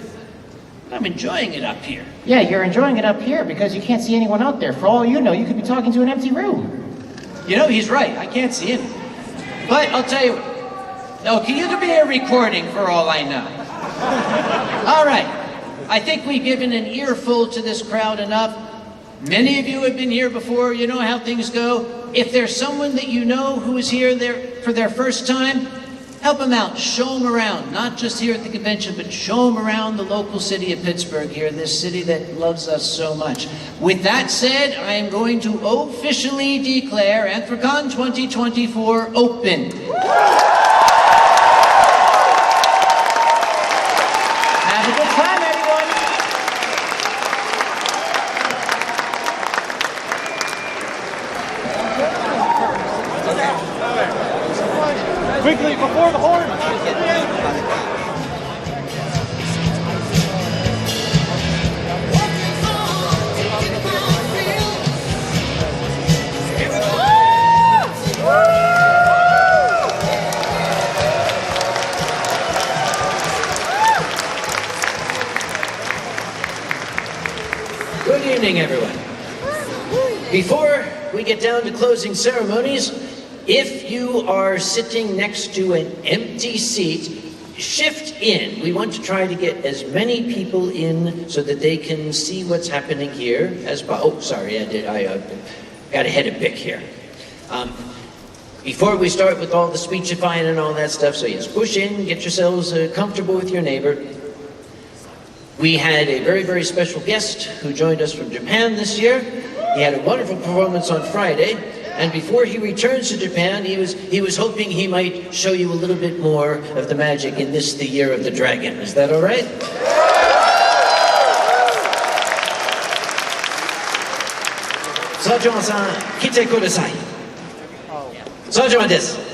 I'm enjoying it up here. Yeah, you're enjoying it up here because you can't see anyone out there. For all you know, you could be talking to an empty room. You know, he's right. I can't see him. But I'll tell you, you could be a recording for all I know. All right. I think we've given an earful to this crowd enough. Many of you have been here before. You know how things go. If there's someone that you know who is here for their first time, help them out. Show them around. Not just here at the convention, but show them around the local city of Pittsburgh here, this city that loves us so much. With that said, I am going to officially declare Anthrocon 2024 open. Have a good time, everyone. Quickly, before the horn! Good evening, everyone. Before we get down to closing ceremonies, if you are sitting next to an empty seat, shift in. We want to try to get as many people in so that they can see what's happening here. Oh, sorry, I got ahead a bit here. Before we start with all the speechifying and all that stuff, so yes, push in, get yourselves comfortable with your neighbor. We had a very, very special guest who joined us from Japan this year. He had a wonderful performance on Friday, and before he returns to Japan, he was hoping he might show you a little bit more of the magic in this, the Year of the Dragon. Is that all right? Sajima-san, kite kudasai. Sajima desu.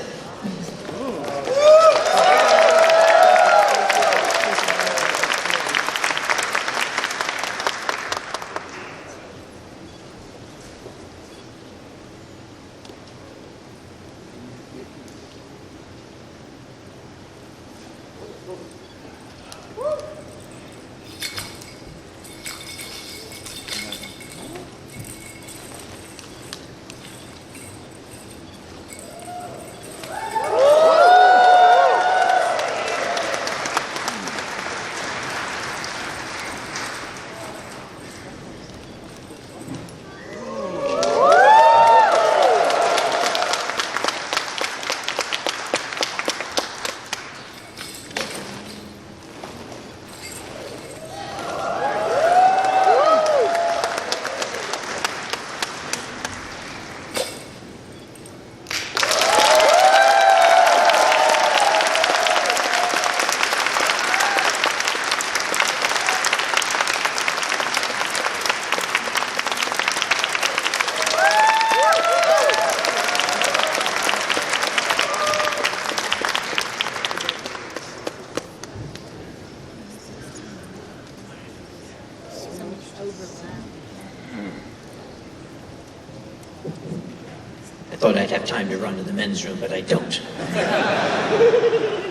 I thought I'd have time to run to the men's room, but I don't.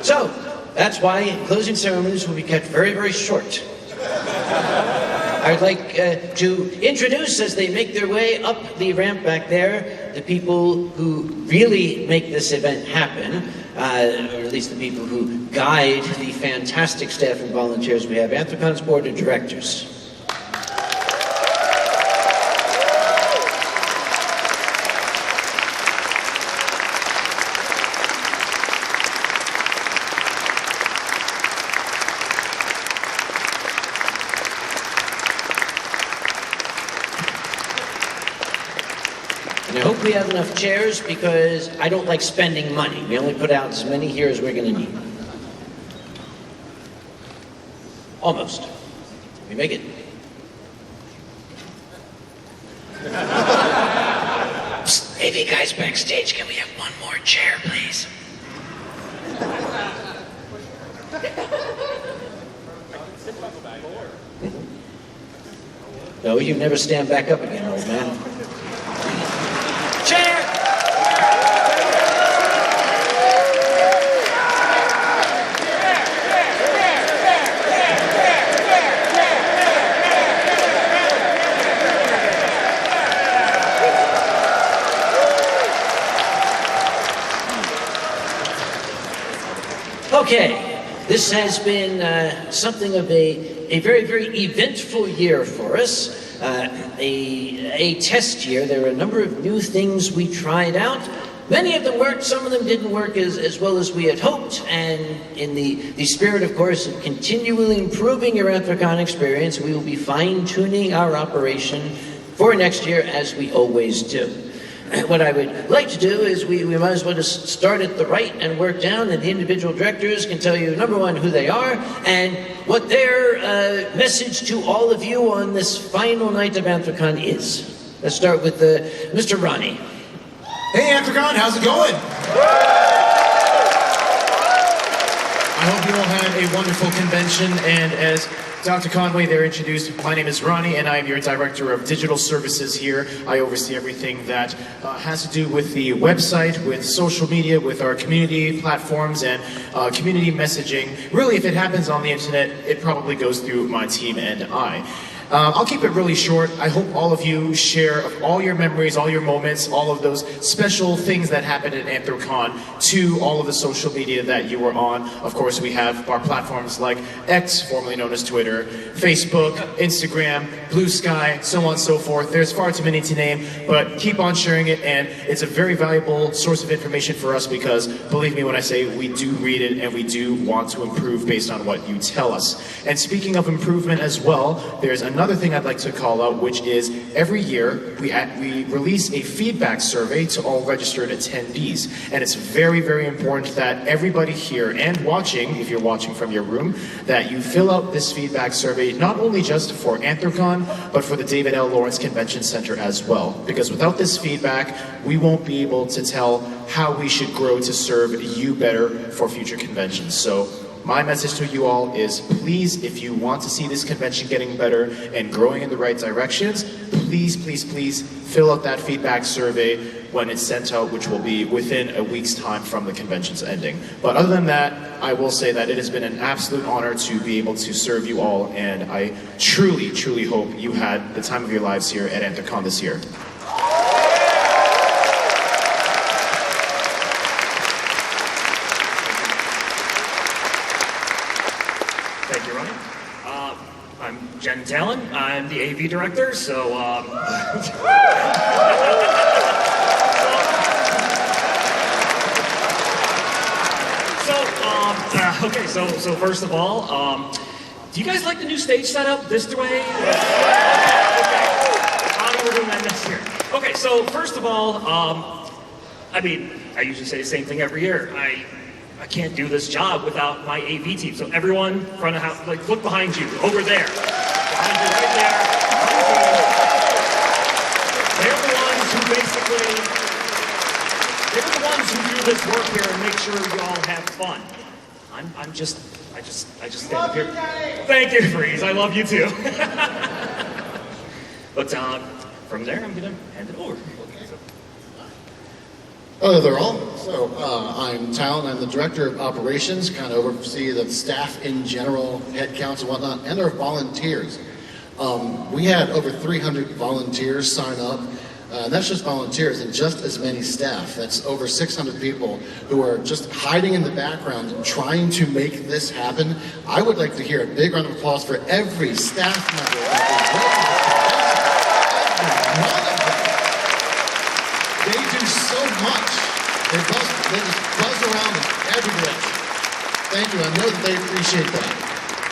So, that's why closing ceremonies will be kept very, very short. I'd like to introduce, as they make their way up the ramp back there, the people who really make this event happen, or at least the people who guide the fantastic staff and volunteers we have, Anthrocon's Board of Directors. And I hope we have enough chairs because I don't like spending money. We only put out as many here as we're going to need. Almost. We make it. Psst, hey, guys backstage, can we have one more chair, please? No, you never stand back up again, old man. Chair! Okay, this has been something of a very, very eventful year for us. A test year. There were a number of new things we tried out. Many of them worked, some of them didn't work as well as we had hoped, and in the spirit, of course, of continually improving your Anthrocon experience, we will be fine-tuning our operation for next year as we always do. What I would like to do is we might as well just start at the right and work down, and the individual directors can tell you, number one, who they are, and what their message to all of you on this final night of Anthrocon is. Let's start with Mr. Ronnie. Hey Anthrocon, how's it going? I hope you all had a wonderful convention, and as Dr. Conway there introduced, my name is Ronnie and I am your Director of Digital Services here. I oversee everything that has to do with the website, with social media, with our community platforms and community messaging. Really, if it happens on the internet, it probably goes through my team and I. I'll keep it really short. I hope all of you share all your memories, all your moments, all of those special things that happened at Anthrocon to all of the social media that you were on. Of course, we have our platforms like X, formerly known as Twitter, Facebook, Instagram, Blue Sky, so on and so forth. There's far too many to name, but keep on sharing it, and it's a very valuable source of information for us because, believe me when I say we do read it and we do want to improve based on what you tell us. And speaking of improvement as well, there's another thing I'd like to call out, which is every year we release a feedback survey to all registered attendees. And it's very, very important that everybody here and watching, if you're watching from your room, that you fill out this feedback survey, not only just for Anthrocon, but for the David L. Lawrence Convention Center as well. Because without this feedback, we won't be able to tell how we should grow to serve you better for future conventions. So my message to you all is, please, if you want to see this convention getting better and growing in the right directions, please, please, please fill out that feedback survey. when it's sent out, which will be within a week's time from the convention's ending. But other than that, I will say that it has been an absolute honor to be able to serve you all, and I truly, truly hope you had the time of your lives here at Anthrocon this year. Thank you, Ronnie. I'm Jen Talon. I'm the AV director, so okay, so first of all, do you guys like the new stage setup this way? Okay. How are we doing that next year? Okay, so first of all, I mean, I usually say the same thing every year. I can't do this job without my AV team. So everyone, front of house, like look behind you, over there. Behind you, right there. They're the ones who basically, they're the ones who do this work here and make sure you all have fun. I just stand up here. Thank you, Freeze. I love you too. But from there, I'm gonna hand it over. Hello there all. So I'm Talon. I'm the Director of Operations, kind of oversee the staff in general, head counts and whatnot, and our volunteers. We had over 300 volunteers sign up. That's just volunteers and just as many staff. That's over 600 people who are just hiding in the background trying to make this happen. I would like to hear a big round of applause for every staff member that is working. They do so much. They just buzz around in every direction. Thank you. I know that they appreciate that.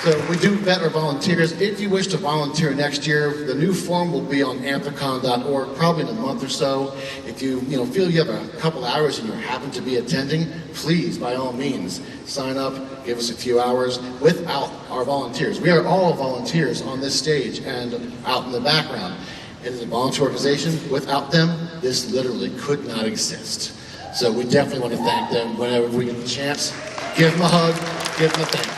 So we do vet our volunteers. If you wish to volunteer next year, the new form will be on anthrocon.org probably in a month or so. If you feel you have a couple hours and you happen to be attending, please, by all means, sign up, give us a few hours without our volunteers. We are all volunteers on this stage and out in the background. It is a volunteer organization. Without them, this literally could not exist. So we definitely want to thank them whenever we get the chance. Give them a hug, give them a thank you.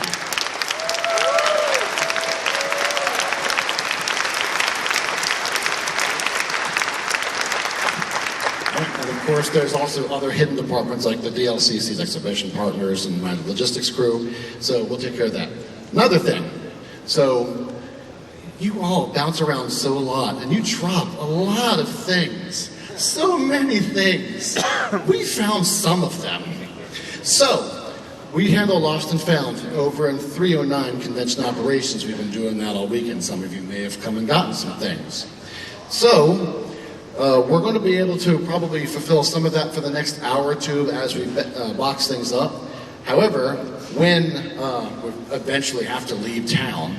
And of course, there's also other hidden departments like the DLCC's exhibition partners and my logistics crew. So we'll take care of that. Another thing. So you all bounce around so a lot and you drop a lot of things. So many things. We found some of them. So we handle lost and found over in 309 convention operations. We've been doing that all weekend. Some of you may have come and gotten some things. So we're going to be able to probably fulfill some of that for the next hour or two as we box things up. However, when we eventually have to leave town,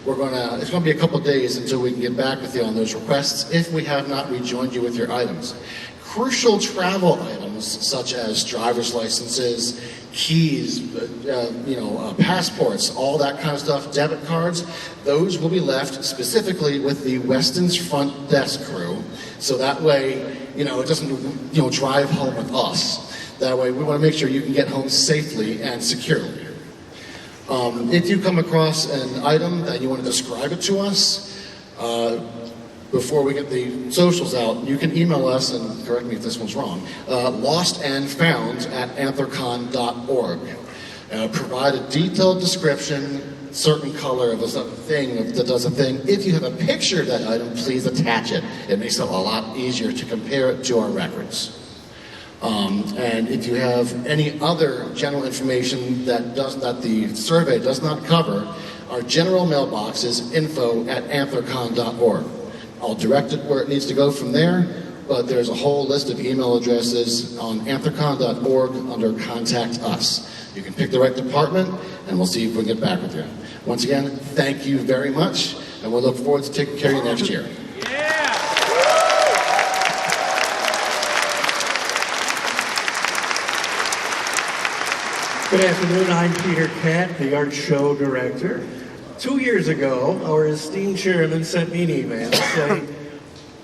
it's going to be a couple days until we can get back with you on those requests if we have not rejoined you with your items. Crucial travel items such as driver's licenses, keys, passports, all that kind of stuff, debit cards, those will be left specifically with the Weston's front desk crew. So that way, it doesn't, drive home with us. That way, we want to make sure you can get home safely and securely. If you come across an item and you want to describe it to us, before we get the socials out, you can email us, and correct me if this one's wrong, lostandfound@anthrocon.org. Provide a detailed description, certain color of a thing that does a thing. If you have a picture of that item, please attach it. It makes it a lot easier to compare it to our records. And if you have any other general information that the survey does not cover, our general mailbox is info@anthrocon.org. I'll direct it where it needs to go from there, but there's a whole list of email addresses on anthrocon.org under Contact Us. You can pick the right department, and we'll see if we can get back with you. Once again, thank you very much, and we'll look forward to taking care of you next year. Good afternoon, I'm Peter Catt, the art show director. 2 years ago, our esteemed chairman sent me an email saying,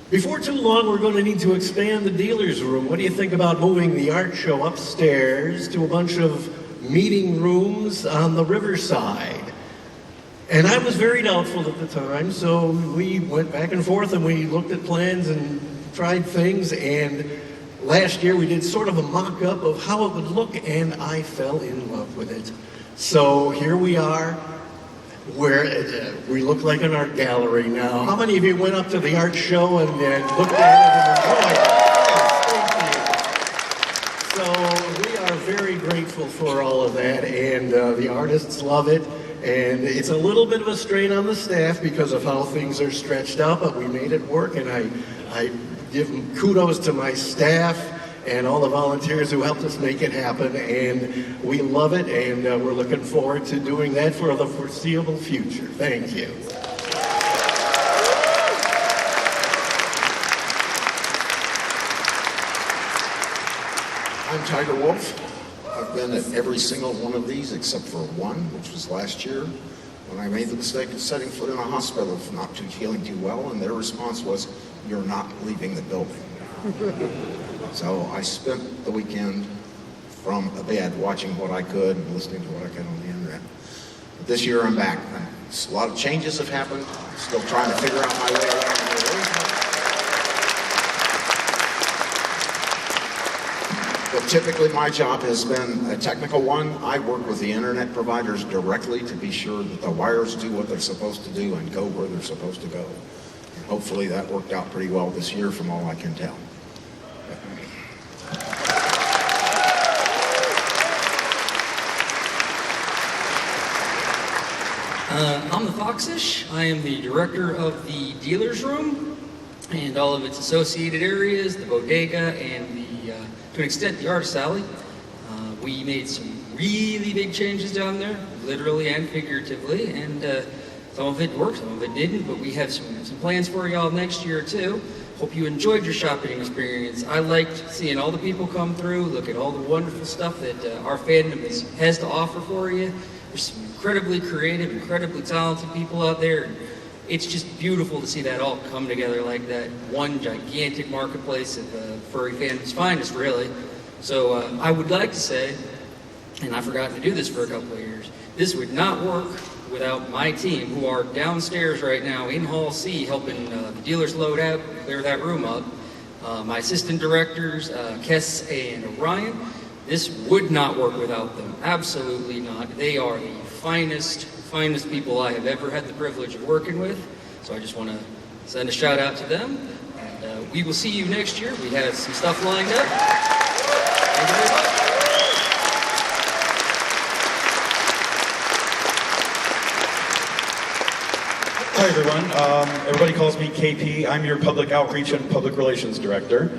before too long we're going to need to expand the dealer's room. What do you think about moving the art show upstairs to a bunch of meeting rooms on the riverside? And I was very doubtful at the time, so we went back and forth and we looked at plans and tried things, and last year we did sort of a mock-up of how it would look, and I fell in love with it. So here we are. We look like an art gallery now. How many of you went up to the art show and looked at it and enjoyed it? So we are very grateful for all of that, and the artists love it. And it's a little bit of a strain on the staff because of how things are stretched out, but we made it work, and I give kudos to my staff and all the volunteers who helped us make it happen, and we love it, and we're looking forward to doing that for the foreseeable future. Thank you. I'm Tiger Wolf. I've been at every single one of these except for one, which was last year, when I made the mistake of setting foot in a hospital not feeling too well, and their response was, "You're not leaving the building." So I spent the weekend from a bed watching what I could and listening to what I could on the internet. But this year I'm back. A lot of changes have happened. I'm still trying to figure out my way around the arrangement. But typically my job has been a technical one. I work with the internet providers directly to be sure that the wires do what they're supposed to do and go where they're supposed to go. And hopefully that worked out pretty well this year from all I can tell. I'm the Foxish. I am the director of the dealer's room and all of its associated areas, the bodega, and to an extent, the artist alley. We made some really big changes down there, literally and figuratively, and some of it worked, some of it didn't, but we have some plans for y'all next year too. Hope you enjoyed your shopping experience. I liked seeing all the people come through, look at all the wonderful stuff that our fandom has to offer for you. There's some incredibly creative, incredibly talented people out there. It's just beautiful to see that all come together like that. One gigantic marketplace of furry fandom's finest, really. So I would like to say, and I've forgotten to do this for a couple of years, this would not work without my team, who are downstairs right now in Hall C, helping the dealers load out, clear that room up. My assistant directors, Kess and Ryan. This would not work without them. Absolutely not. They are the finest people I have ever had the privilege of working with. So I just want to send a shout out to them. And we will see you next year. We have some stuff lined up. Thank you very much. Hi everyone. Everybody calls me KP. I'm your Public Outreach and Public Relations Director.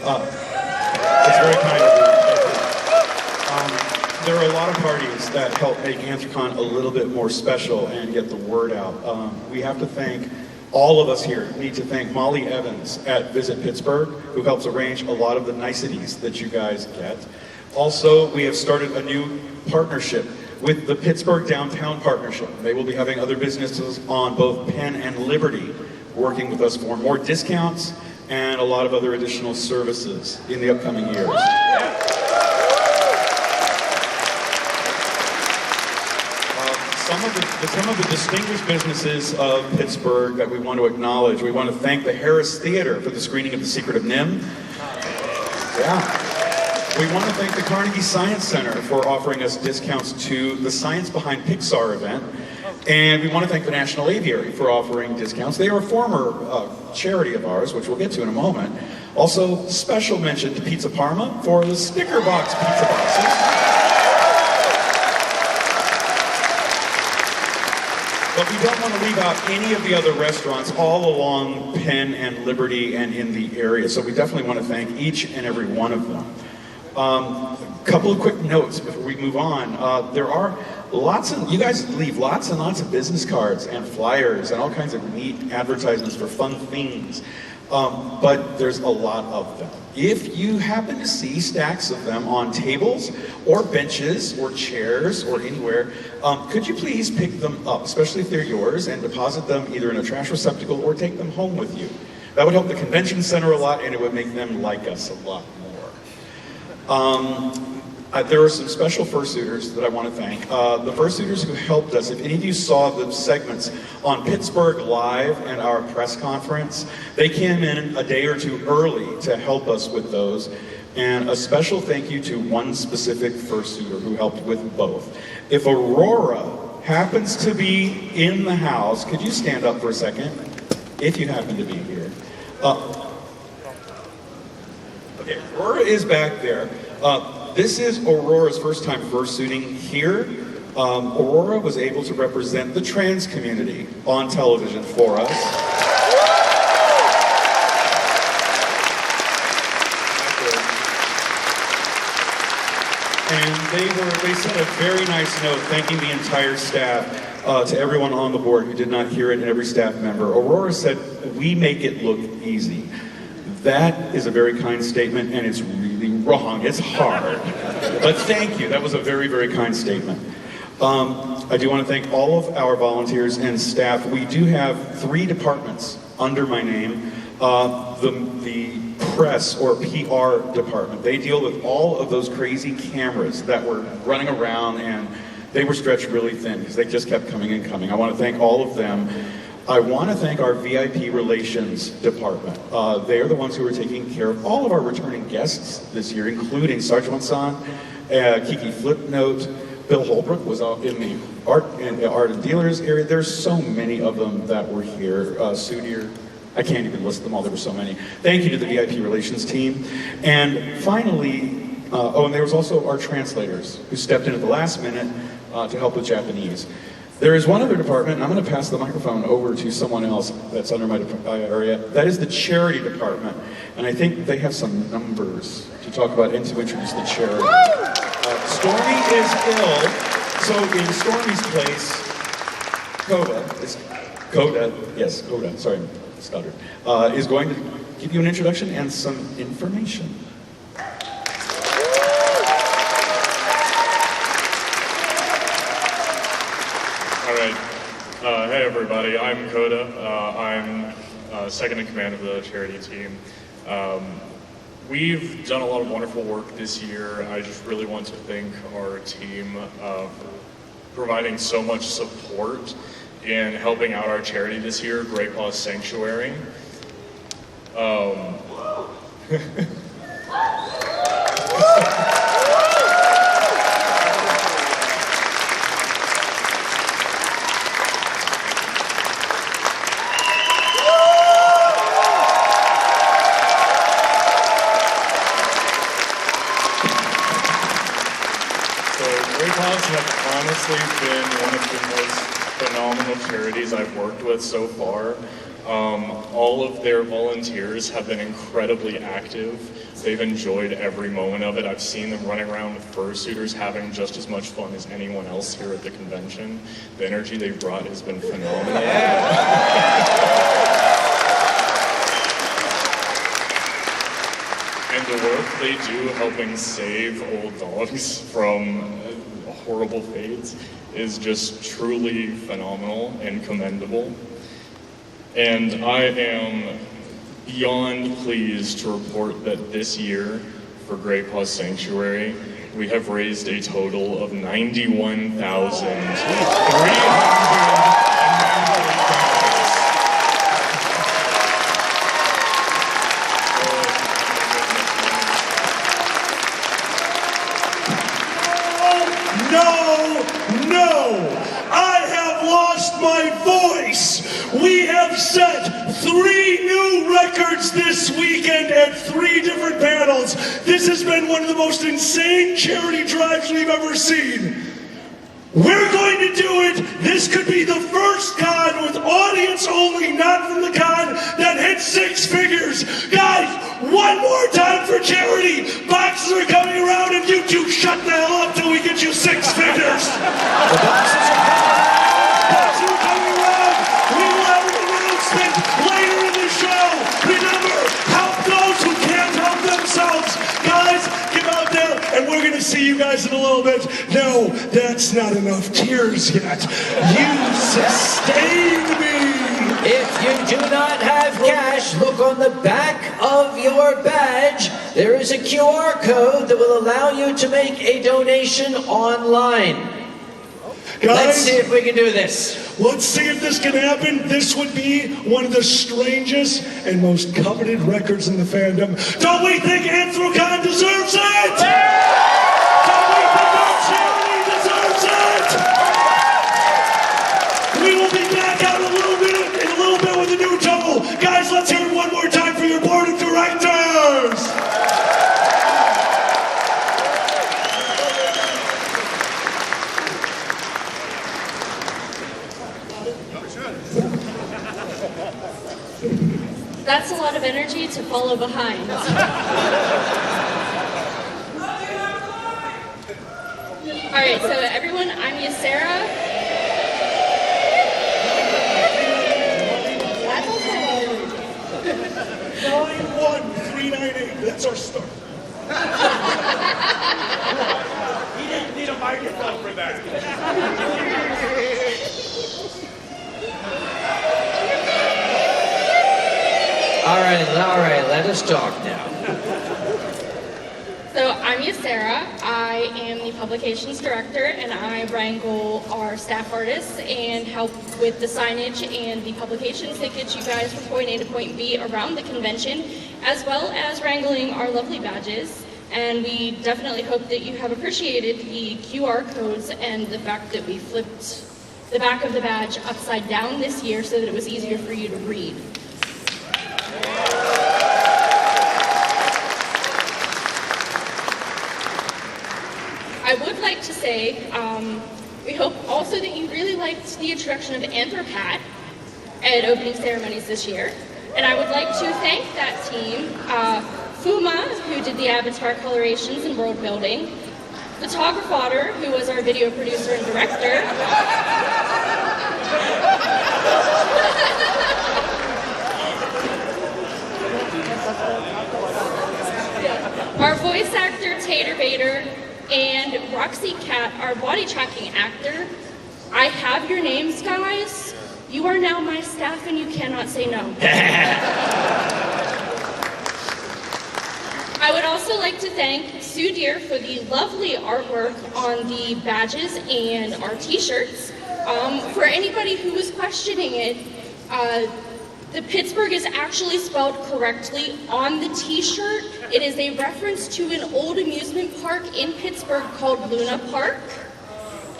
It's very kind of you. There are a lot of parties that help make Anthrocon a little bit more special and get the word out. We have to thank, all of us here need to thank Molly Evans at Visit Pittsburgh, who helps arrange a lot of the niceties that you guys get. Also, we have started a new partnership with the Pittsburgh Downtown Partnership. They will be having other businesses on both Penn and Liberty working with us for more discounts and a lot of other additional services in the upcoming years. Some of the distinguished businesses of Pittsburgh that we want to acknowledge. We want to thank the Harris Theater for the screening of The Secret of NIMH. Yeah. We want to thank the Carnegie Science Center for offering us discounts to the Science Behind Pixar event. And we want to thank the National Aviary for offering discounts. They are a former charity of ours, which we'll get to in a moment. Also, special mention to Pizza Parma for the sticker box pizza boxes. But we don't want to leave out any of the other restaurants all along Penn and Liberty and in the area. So we definitely want to thank each and every one of them. A couple of quick notes before we move on. There are you guys leave lots and lots of business cards and flyers and all kinds of neat advertisements for fun things. But there's a lot of them. If you happen to see stacks of them on tables or benches or chairs or anywhere, could you please pick them up, especially if they're yours, and deposit them either in a trash receptacle or take them home with you. That would help the convention center a lot, and it would make them like us a lot more. There are some special fursuiters that I want to thank. The fursuiters who helped us, if any of you saw the segments on Pittsburgh Live and our press conference, they came in a day or two early to help us with those. And a special thank you to one specific fursuiter who helped with both. If Aurora happens to be in the house, could you stand up for a second? If you happen to be here. Okay, Aurora is back there. This is Aurora's first time fursuiting here. Aurora was able to represent the trans community on television for us. And they sent a very nice note thanking the entire staff, to everyone on the board who did not hear it and every staff member. Aurora said, "We make it look easy." That is a very kind statement, and it's really wrong. It's hard. But thank you. That was a very, very kind statement. I do want to thank all of our volunteers and staff. We do have 3 departments under my name. The press or PR department, they deal with all of those crazy cameras that were running around, and they were stretched really thin because they just kept coming and coming. I want to thank all of them. I want to thank our VIP relations department. They're the ones who are taking care of all of our returning guests this year, including Sergeant Wansan, Kiki Flipnote, Bill Holbrook was in the art and dealers area. There's so many of them that were here. Sudir, I can't even list them all. There were so many. Thank you to the VIP relations team. And finally, and there was also our translators who stepped in at the last minute to help with Japanese. There is one other department, and I'm going to pass the microphone over to someone else that's under my area. That is the charity department. And I think they have some numbers to talk about and to introduce the charity. Stormy is ill, so in Stormy's place, Coda, sorry, stuttered, is going to give you an introduction and some information. Hey everybody, I'm Coda. I'm second in command of the charity team. We've done a lot of wonderful work this year. I just really want to thank our team for providing so much support in helping out our charity this year, Great Paws Sanctuary. Honestly been one of the most phenomenal charities I've worked with so far. All of their volunteers have been incredibly active. They've enjoyed every moment of it. I've seen them running around with fursuiters having just as much fun as anyone else here at the convention. The energy they've brought has been phenomenal. And the work they do helping save old dogs from horrible fates is just truly phenomenal and commendable. And I am beyond pleased to report that this year for Great Paws Sanctuary, we have raised a total of $91,300. We have set 3 new records this weekend at 3 different panels. This has been one of the most insane charity drives we've ever seen. We're going to do it. This could be the first con with audience only, not from the con, that hits 6 figures. Guys, one more time for charity. Boxes are coming around and you 2 shut the hell up till we get you 6 figures. The boxes are coming around. We will have an announcement later in the show. Remember, help those who can't help themselves. Guys, get out there, and we're going to see you guys in a little bit. No, that's not enough tears yet. You sustained me. If you do not have cash, look on the back of your badge. There is a QR code that will allow you to make a donation online. Let's see if we can do this. Let's see if this can happen. This would be one of the strangest and most coveted records in the fandom. Don't we think Anthrocon deserves it? Don't we think our charity deserves it? We will be back out in a little bit with a new total. Guys, let's hear it one more time for your board of directors. That's a lot of energy to follow behind. All right, so everyone, I'm Yasera. 91398, that's our start. He didn't need a microphone for that. All right, let us talk now. So I'm Yasera. I am the publications director, and I wrangle our staff artists and help with the signage and the publications that get you guys from point A to point B around the convention, as well as wrangling our lovely badges. And we definitely hope that you have appreciated the QR codes and the fact that we flipped the back of the badge upside down this year so that it was easier for you to read. I would like to say, we hope also that you really liked the introduction of Anthropat at opening ceremonies this year. And I would like to thank that team, Fuma, who did the avatar colorations and world building, Photographer, who was our video producer and director, our voice actor, Tater Bader, and Roxy Cat, our body tracking actor. I have your names, guys. You are now my staff and you cannot say no. I would also like to thank Sue Deer for the lovely artwork on the badges and our t-shirts. For anybody who was questioning it, the Pittsburgh is actually spelled correctly on the t-shirt. It is a reference to an old amusement park in Pittsburgh called Luna Park.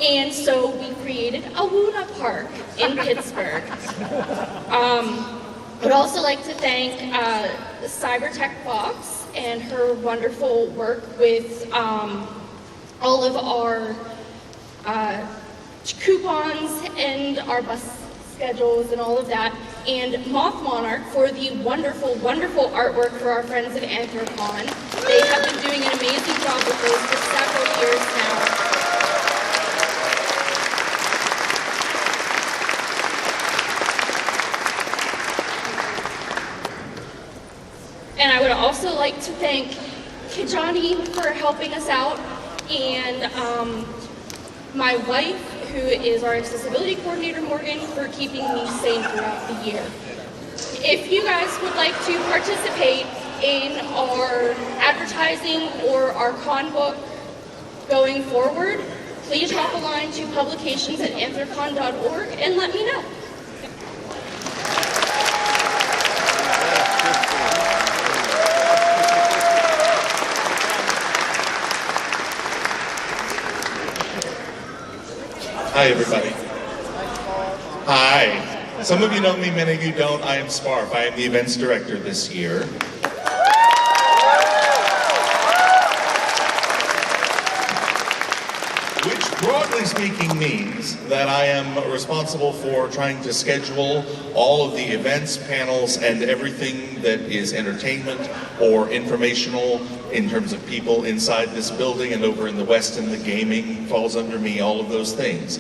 And so we created a Luna Park in Pittsburgh. I'd also like to thank Cybertech Box and her wonderful work with all of our coupons and our bus schedules and all of that, and Moth Monarch for the wonderful, wonderful artwork for our friends at Anthrocon. They have been doing an amazing job with those for several years now. And I would also like to thank Kijani for helping us out, and my wife, who is our accessibility coordinator, Morgan, for keeping me sane throughout the year. If you guys would like to participate in our advertising or our con book going forward, please drop a line to publications@anthrocon.org and let me know. Hi, everybody. Hi. Some of you know me, many of you don't. I am Sparf. I am the events director this year. Which, broadly speaking, means that I am responsible for trying to schedule all of the events, panels, and everything that is entertainment or informational in terms of people inside this building, and over in the West and the gaming falls under me, all of those things.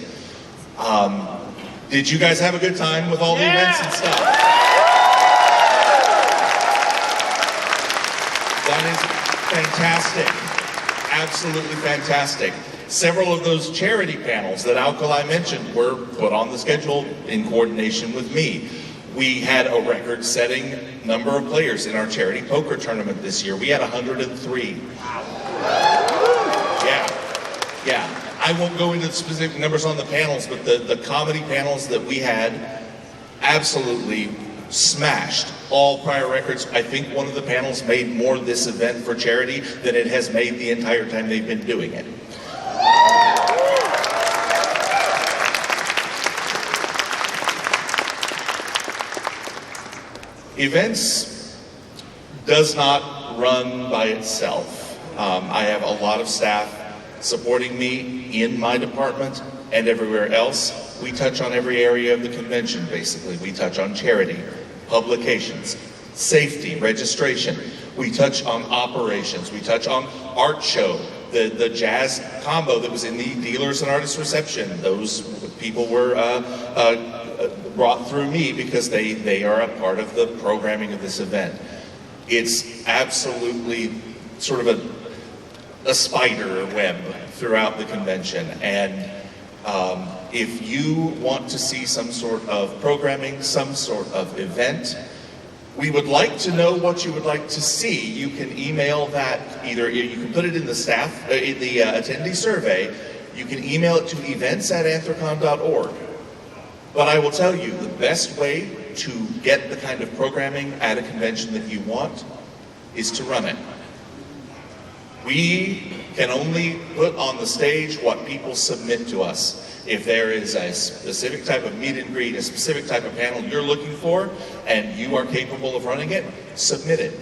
Did you guys have a good time with all the events and stuff? That is fantastic. Absolutely fantastic. Several of those charity panels that Alkali mentioned were put on the schedule in coordination with me. We had a record-setting number of players in our charity poker tournament this year. We had 103. Yeah. I won't go into the specific numbers on the panels, but the comedy panels that we had absolutely smashed all prior records. I think one of the panels made more this event for charity than it has made the entire time they've been doing it. Events does not run by itself. I have a lot of staff supporting me in my department and everywhere else. We touch on every area of the convention, basically. We touch on charity, publications, safety, registration. We touch on operations. We touch on art show, the jazz combo that was in the dealers and artists reception. Those people were brought through me because they are a part of the programming of this event. It's absolutely sort of a spider web throughout the convention, and if you want to see some sort of programming, some sort of event, we would like to know what you would like to see. You can email that, either you can put it in the staff, in the attendee survey. You can email it to events@anthrocon.org. But I will tell you, the best way to get the kind of programming at a convention that you want is to run it. We can only put on the stage what people submit to us. If there is a specific type of meet and greet, a specific type of panel you're looking for, and you are capable of running it, submit it.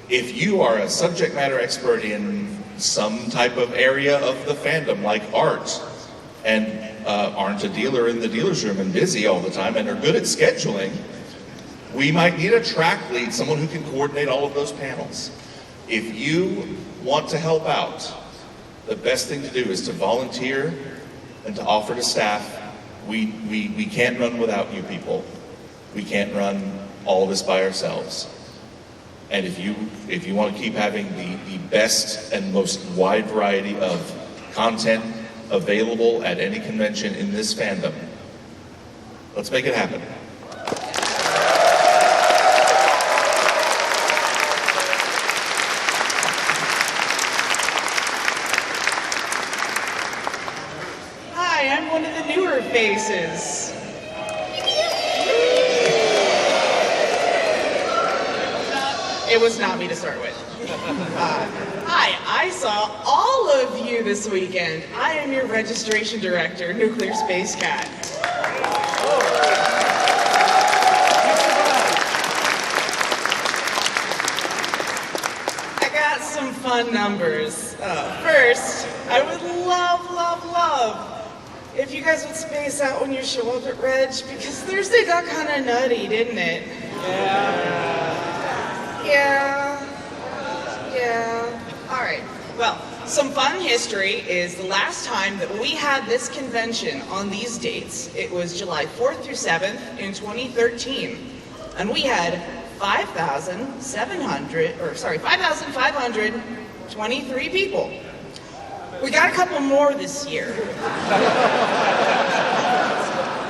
If you are a subject matter expert in some type of area of the fandom, like art, and aren't a dealer in the dealer's room and busy all the time and are good at scheduling, we might need a track lead, someone who can coordinate all of those panels. If you want to help out, the best thing to do is to volunteer and to offer to staff. We can't run without you people. We can't run all of this by ourselves. And if you want to keep having the best and most wide variety of content available at any convention in this fandom, let's make it happen. Hi, I'm one of the newer faces. It was not me to start with. Hi, I saw all of you this weekend. I am your registration director, Nuclear Space Cat. I got some fun numbers. First, I would love if you guys would space out when you show up at Reg, because Thursday got kind of nutty, didn't it? Yeah. All right. Well, some fun history is the last time that we had this convention on these dates. It was July 4th through 7th in 2013. And we had 5,523 people. We got a couple more this year.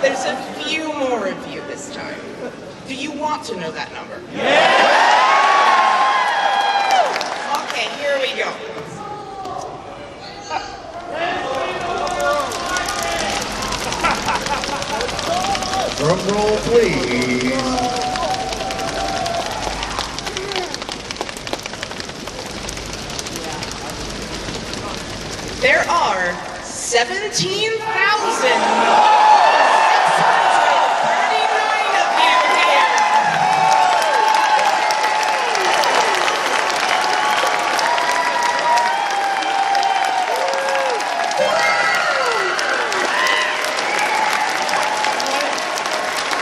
There's a few more of you this time. Do you want to know that number? Okay, here we go. Drum roll, please. There are 17,639 of you here.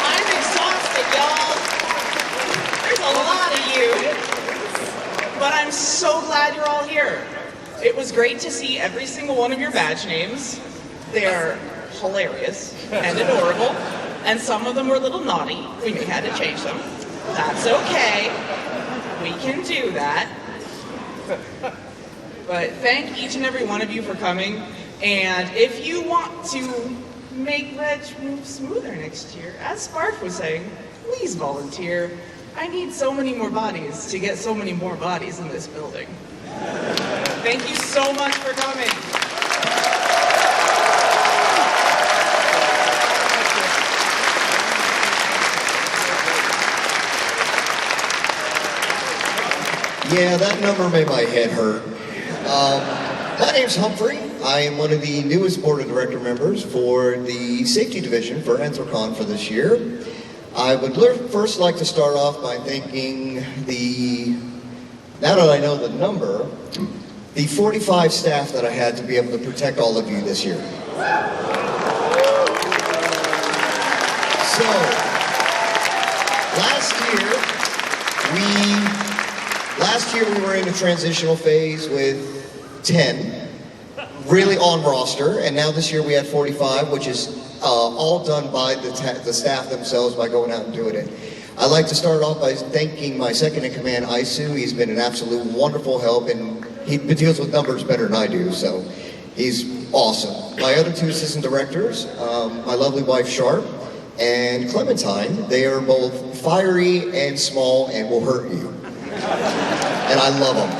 I'm exhausted, y'all. There's a lot of you. But I'm so glad you're all here. It was great to see every single one of your badge names. They are hilarious and adorable, and some of them were a little naughty. We may have to change them. That's okay. We can do that. But thank each and every one of you for coming, and if you want to make Reg move smoother next year, as Spark was saying, please volunteer. I need so many more bodies to get so many more bodies in this building. Thank you so much for coming. Yeah, that number made my head hurt. My name's Humphrey. I am one of the newest board of director members for the safety division for Anthrocon for this year. I would first like to start off by thanking now that I know the number, the 45 staff that I had to be able to protect all of you this year. So, last year we were in a transitional phase with 10, really on roster, and now this year we had 45, which is all done by the staff themselves by going out and doing it. I'd like to start off by thanking my second in command, Isu. He's been an absolute wonderful help, and he deals with numbers better than I do, so he's awesome. My other two assistant directors, my lovely wife, Sharp, and Clementine, they are both fiery and small and will hurt you. And I love them.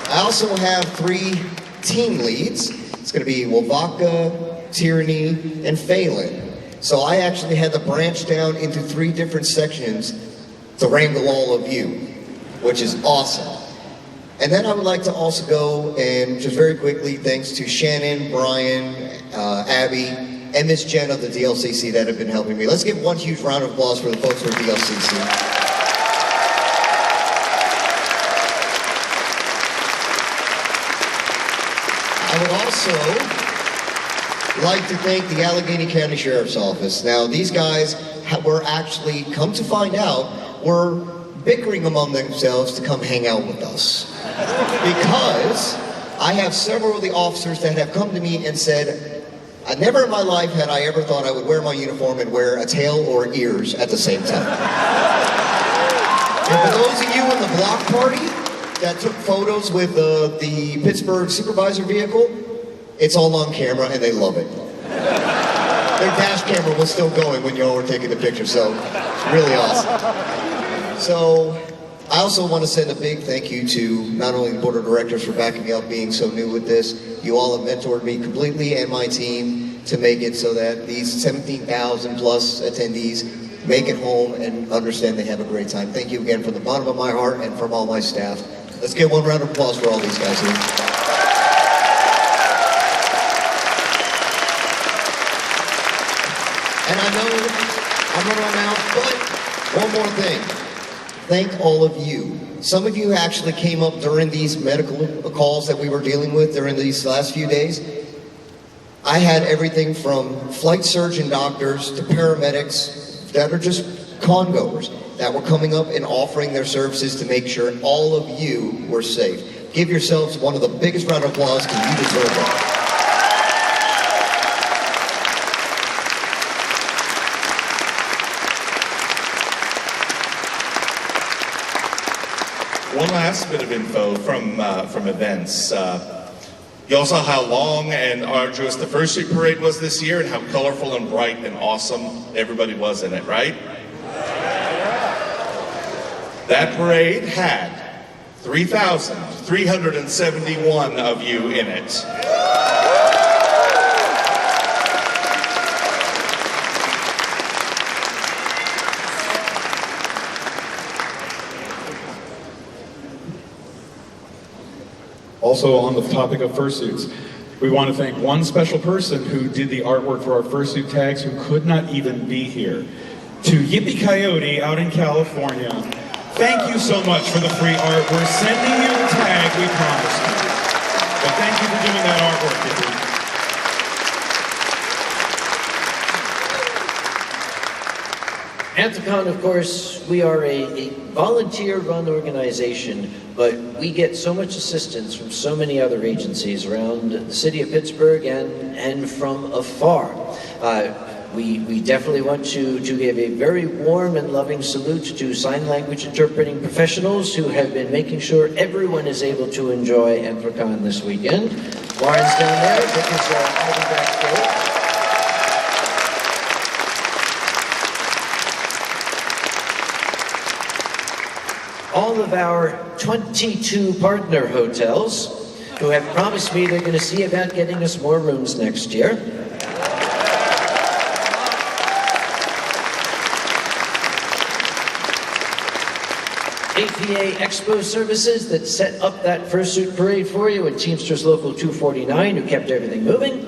I also have 3 team leads. It's going to be Wavaka, Tyranny, and Phelan. So I actually had to branch down into 3 different sections to wrangle all of you, which is awesome. And then I would like to also go and just very quickly, thanks to Shannon, Brian, Abby, and Miss Jen of the DLCC that have been helping me. Let's give one huge round of applause for the folks from DLCC. I would also like to thank the Allegheny County Sheriff's Office. Now, these guys were actually, come to find out, were bickering among themselves to come hang out with us. Because I have several of the officers that have come to me and said, never in my life had I ever thought I would wear my uniform and wear a tail or ears at the same time. And for those of you in the block party that took photos with the Pittsburgh supervisor vehicle, it's all on camera and they love it. Their dash camera was still going when y'all were taking the picture, so it's really awesome. So I also want to send a big thank you to not only the board of directors for backing me up, being so new with this. You all have mentored me completely and my team to make it so that these 17,000 plus attendees make it home and understand they have a great time. Thank you again from the bottom of my heart and from all my staff. Let's give one round of applause for all these guys here. And I know I'm gonna run out, but one more thing. Thank all of you. Some of you actually came up during these medical calls that we were dealing with during these last few days. I had everything from flight surgeon doctors to paramedics that are just congoers that were coming up and offering their services to make sure all of you were safe. Give yourselves one of the biggest round of applause because you deserve it. One last bit of info from events. You all saw how long and arduous the First Street Parade was this year and how colorful and bright and awesome everybody was in it, right? That parade had 3,371 of you in it. Also on the topic of fursuits, we want to thank one special person who did the artwork for our fursuit tags who could not even be here. To Yippee Coyote out in California, thank you so much for the free art. We're sending you the tag, we promised you. But thank you for doing that artwork, Yippee. Anthrocon, of course, we are a volunteer-run organization, but we get so much assistance from so many other agencies around the city of Pittsburgh and from afar. We definitely want to give a very warm and loving salute to sign language interpreting professionals who have been making sure everyone is able to enjoy Anthrocon this weekend. Warren's down there, Vic is hiding backstage. all of our 22 partner hotels who have promised me they're going to see about getting us more rooms next year. APA Expo Services that set up that fursuit parade for you, and Teamsters Local 249 who kept everything moving.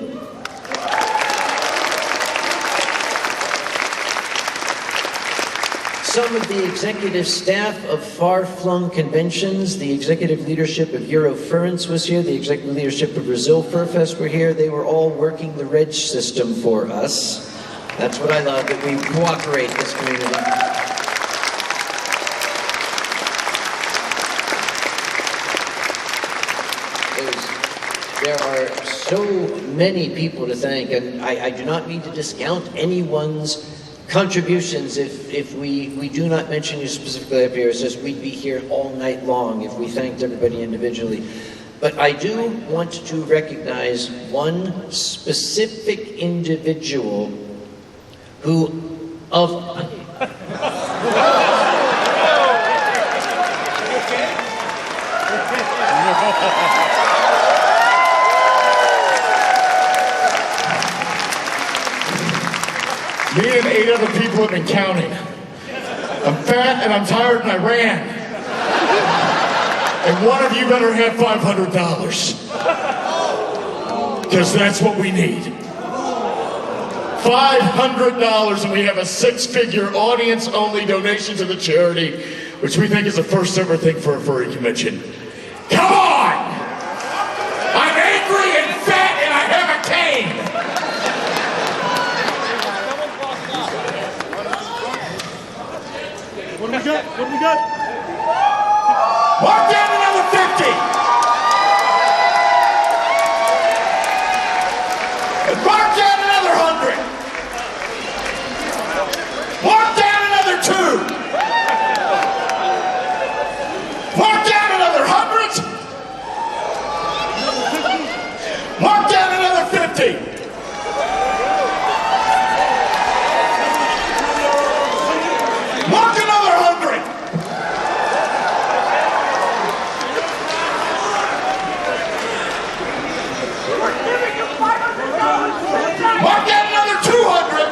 Some of the executive staff of far-flung conventions, the executive leadership of Eurofurence was here, the executive leadership of Brazil Fur Fest were here. They were all working the reg system for us. That's what I love, that we cooperate this community. There are so many people to thank, and I do not mean to discount anyone's contributions if we do not mention you specifically up here. It's just we'd be here all night long if we thanked everybody individually. But I do want to recognize one specific individual who Me and 8 other people have been counting. I'm fat and I'm tired and I ran. And one of you better have $500. Because that's what we need. $500, and we have a 6-figure audience-only donation to the charity, which we think is the first ever thing for a furry convention. Come on! I'm angry and fat and I have a cane! What do we got? What do we got? Mark down another 50! And mark down another 100! Mark down another 2! Mark down another 100! Mark down another 50! Mark another 100! Mark down another 200!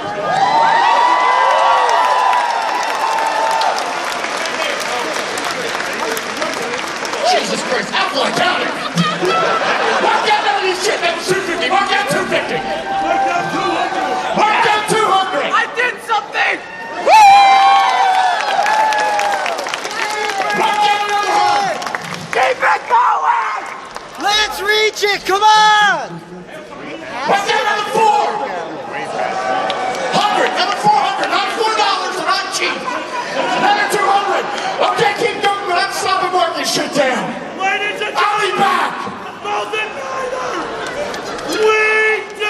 Jesus Christ, how will I count it? Mark down none of these shit, that was 250. Mark down 250. Mark down 200. Mark down 200. I did something! Mark down another 100. Keep it going! Let's reach it! Come on! Mark down another 400. Another 400. Not $4. They're not cheap. Another 200. Okay, keep going, but I'm stopping marking this shit down. Ladies and I'll be back. both and neither! We did it!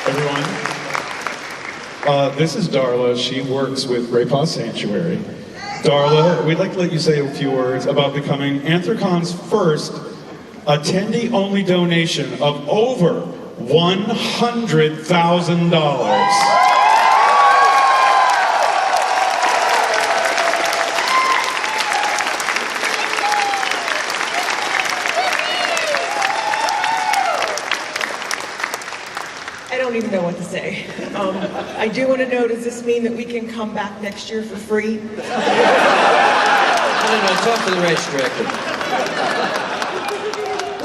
Everyone, this is Darla. She works with Ray Paw Sanctuary. Darla, we'd like to let you say a few words about becoming Anthrocon's first attendee-only donation of over $100,000. I don't even know what to say. I do want to know, does this mean that we can come back next year for free? No, talk to the race director.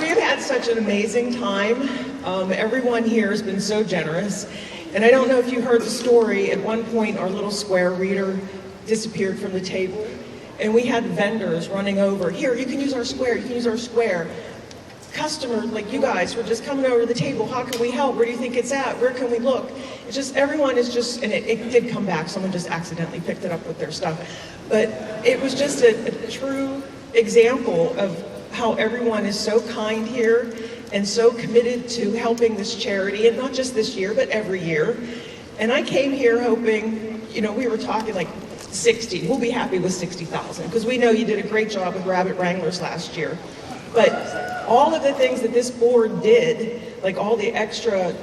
We have had such an amazing time. Everyone here has been so generous. And I don't know if you heard the story. At one point, our little square reader disappeared from the table. And we had vendors running over. Here, you can use our square. You can use our square. customer, like you guys, were just coming over to the table. How can we help? Where do you think it's at? Where can we look? It's just, everyone is just, and it did come back. Someone just accidentally picked it up with their stuff. But it was just a true example of how everyone is so kind here and so committed to helping this charity, and not just this year, but every year. And I came here hoping, you know, we were talking like 60. We'll be happy with 60,000 because we know you did a great job with Rabbit Wranglers last year. But all of the things that this board did, like all the extra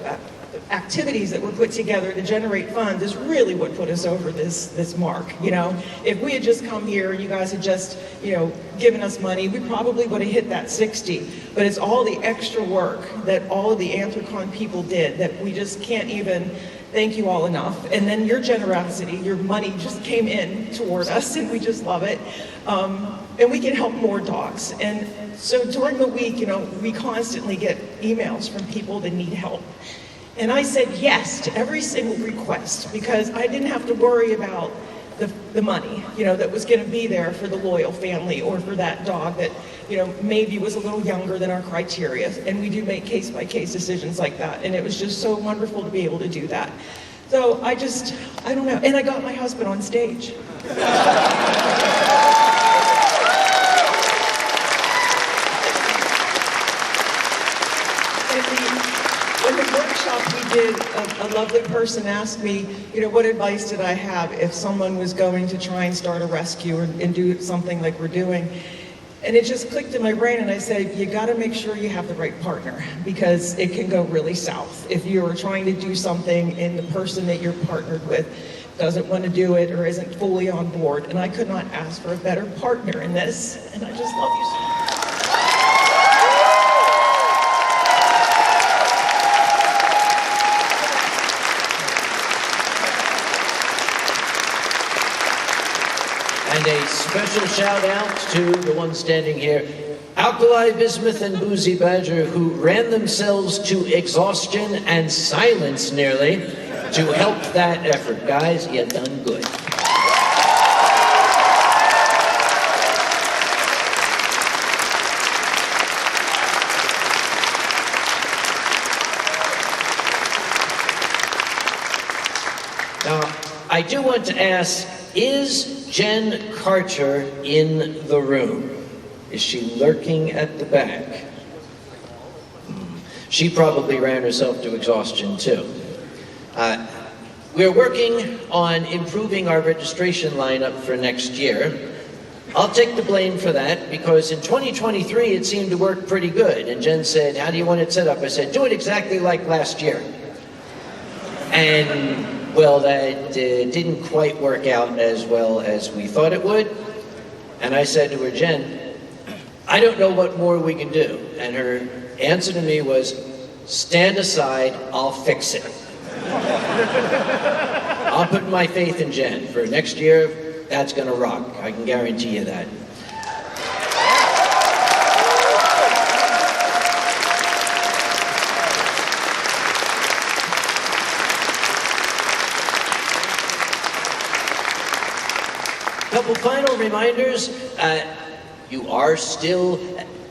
activities that were put together to generate funds, is really what put us over this mark. You know, if we had just come here, you guys had just, you know, given us money, we probably would have hit that 60. But it's all the extra work that all of the Anthrocon people did that we just can't even thank you all enough. And then your generosity, your money just came in toward us, and we just love it. And we can help more dogs. And so during the week, you know, we constantly get emails from people that need help. And I said yes to every single request because I didn't have to worry about the money, you know, that was going to be there for the loyal family or for that dog that, you know, maybe was a little younger than our criteria. And we do make case-by-case decisions like that. And it was just so wonderful to be able to do that. So I don't know. And I got my husband on stage. In the workshop we did, a lovely person asked me, you know, what advice did I have if someone was going to try and start a rescue and do something like we're doing? And it just clicked in my brain, and I said, you got to make sure you have the right partner, because it can go really south if you're trying to do something and the person that you're partnered with doesn't want to do it or isn't fully on board. And I could not ask for a better partner in this, and I just love you so much. And a special shout out to the one standing here, Alkali Bismuth and Boozy Badger, who ran themselves to exhaustion and silence nearly to help that effort. Guys, you done good. Now, I do want to ask, is Jen Carter in the room? Is she lurking at the back? She probably ran herself to exhaustion too. We're working on improving our registration lineup for next year. I'll take the blame for that because in 2023 it seemed to work pretty good. And Jen said, how do you want it set up? I said, do it exactly like last year. And well, that didn't quite work out as well as we thought it would. And I said to her, Jen, I don't know what more we can do. And her answer to me was, stand aside, I'll fix it. I'll put my faith in Jen. For next year, that's gonna rock. I can guarantee you that. Couple final reminders. You are still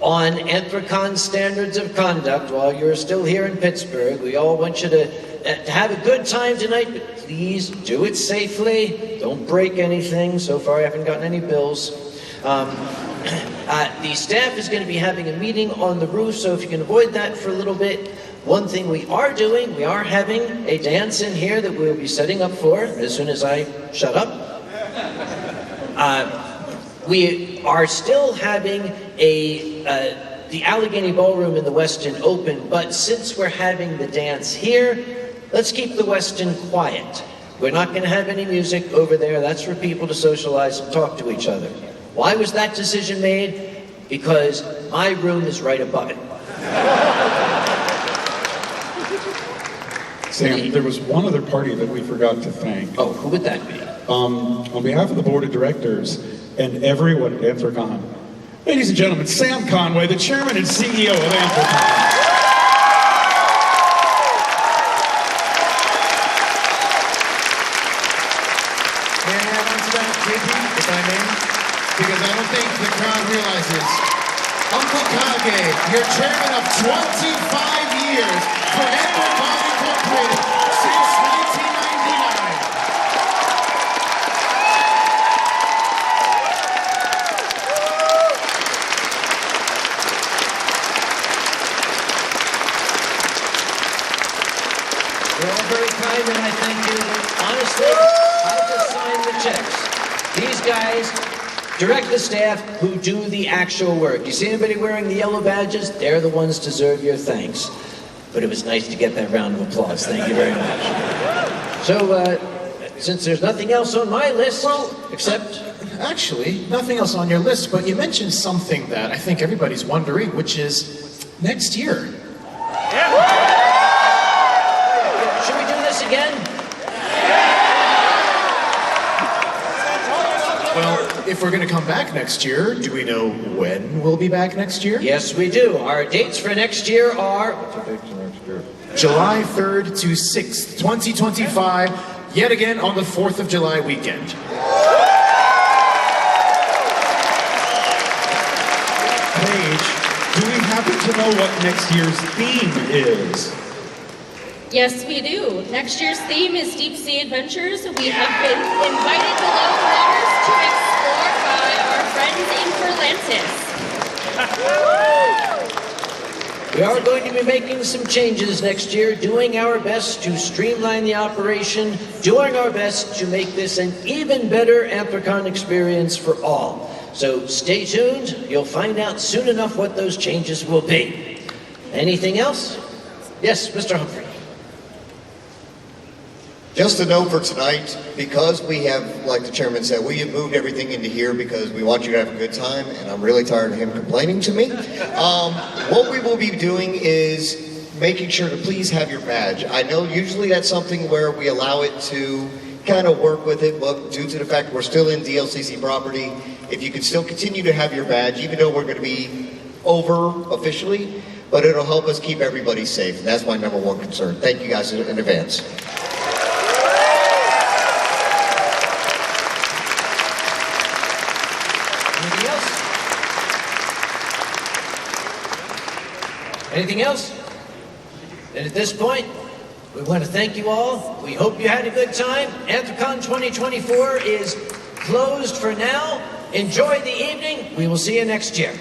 on Anthrocon standards of conduct while you're still here in Pittsburgh. We all want you to have a good time tonight, but please do it safely. Don't break anything. So far, I haven't gotten any bills. The staff is going to be having a meeting on the roof, so if you can avoid that for a little bit. One thing we are doing, we are having a dance in here that we'll be setting up for as soon as I shut up. We are still having the Allegheny Ballroom in the Westin open, but since we're having the dance here, let's keep the Westin quiet. We're not going to have any music over there. That's for people to socialize and talk to each other. Why was that decision made? Because my room is right above it. Sam, there was one other party that we forgot to thank. Oh, who would that be? On behalf of the board of directors and everyone at Anthrocon, ladies and gentlemen, Sam Conway, the chairman and CEO of Anthrocon. May I add on to that, JP, if I may? Because I don't think the crowd realizes Uncle Kage, your chairman of 25 years for Anthrocon Incorporated since 1999. You're all very kind and I thank you. Honestly, I just sign the checks. These guys direct the staff who do the actual work. You see anybody wearing the yellow badges? They're the ones deserve your thanks. But it was nice to get that round of applause. Thank you very much. So, since there's nothing else on my list, except... Actually, nothing else on your list, but you mentioned something that I think everybody's wondering, which is next year. Should we do this again? Well, if we're going to come back next year, do we know when we'll be back next year? Yes, we do. Our dates for next year are... July 3rd to 6th, 2025, yet again on the 4th of July weekend. Paige, do we happen to know what next year's theme is? Yes, we do. Next year's theme is Deep Sea Adventures. We have been invited to low waters to explore by our friends in Ferlantis. We are going to be making some changes next year, doing our best to streamline the operation, doing our best to make this an even better Anthrocon experience for all. So stay tuned. You'll find out soon enough what those changes will be. Anything else? Yes, Mr. Humphrey. Just a note for tonight, because we have, like the chairman said, we have moved everything into here because we want you to have a good time, and I'm really tired of him complaining to me. What we will be doing is making sure to please have your badge. I know usually that's something where we allow it to kind of work with it, but due to the fact we're still in DLCC property, if you can still continue to have your badge, even though we're going to be over officially, but it'll help us keep everybody safe. And that's my number one concern. Thank you guys in advance. Anything else? And at this point, we want to thank you all. We hope you had a good time. Anthrocon 2024 is closed for now. Enjoy the evening. We will see you next year.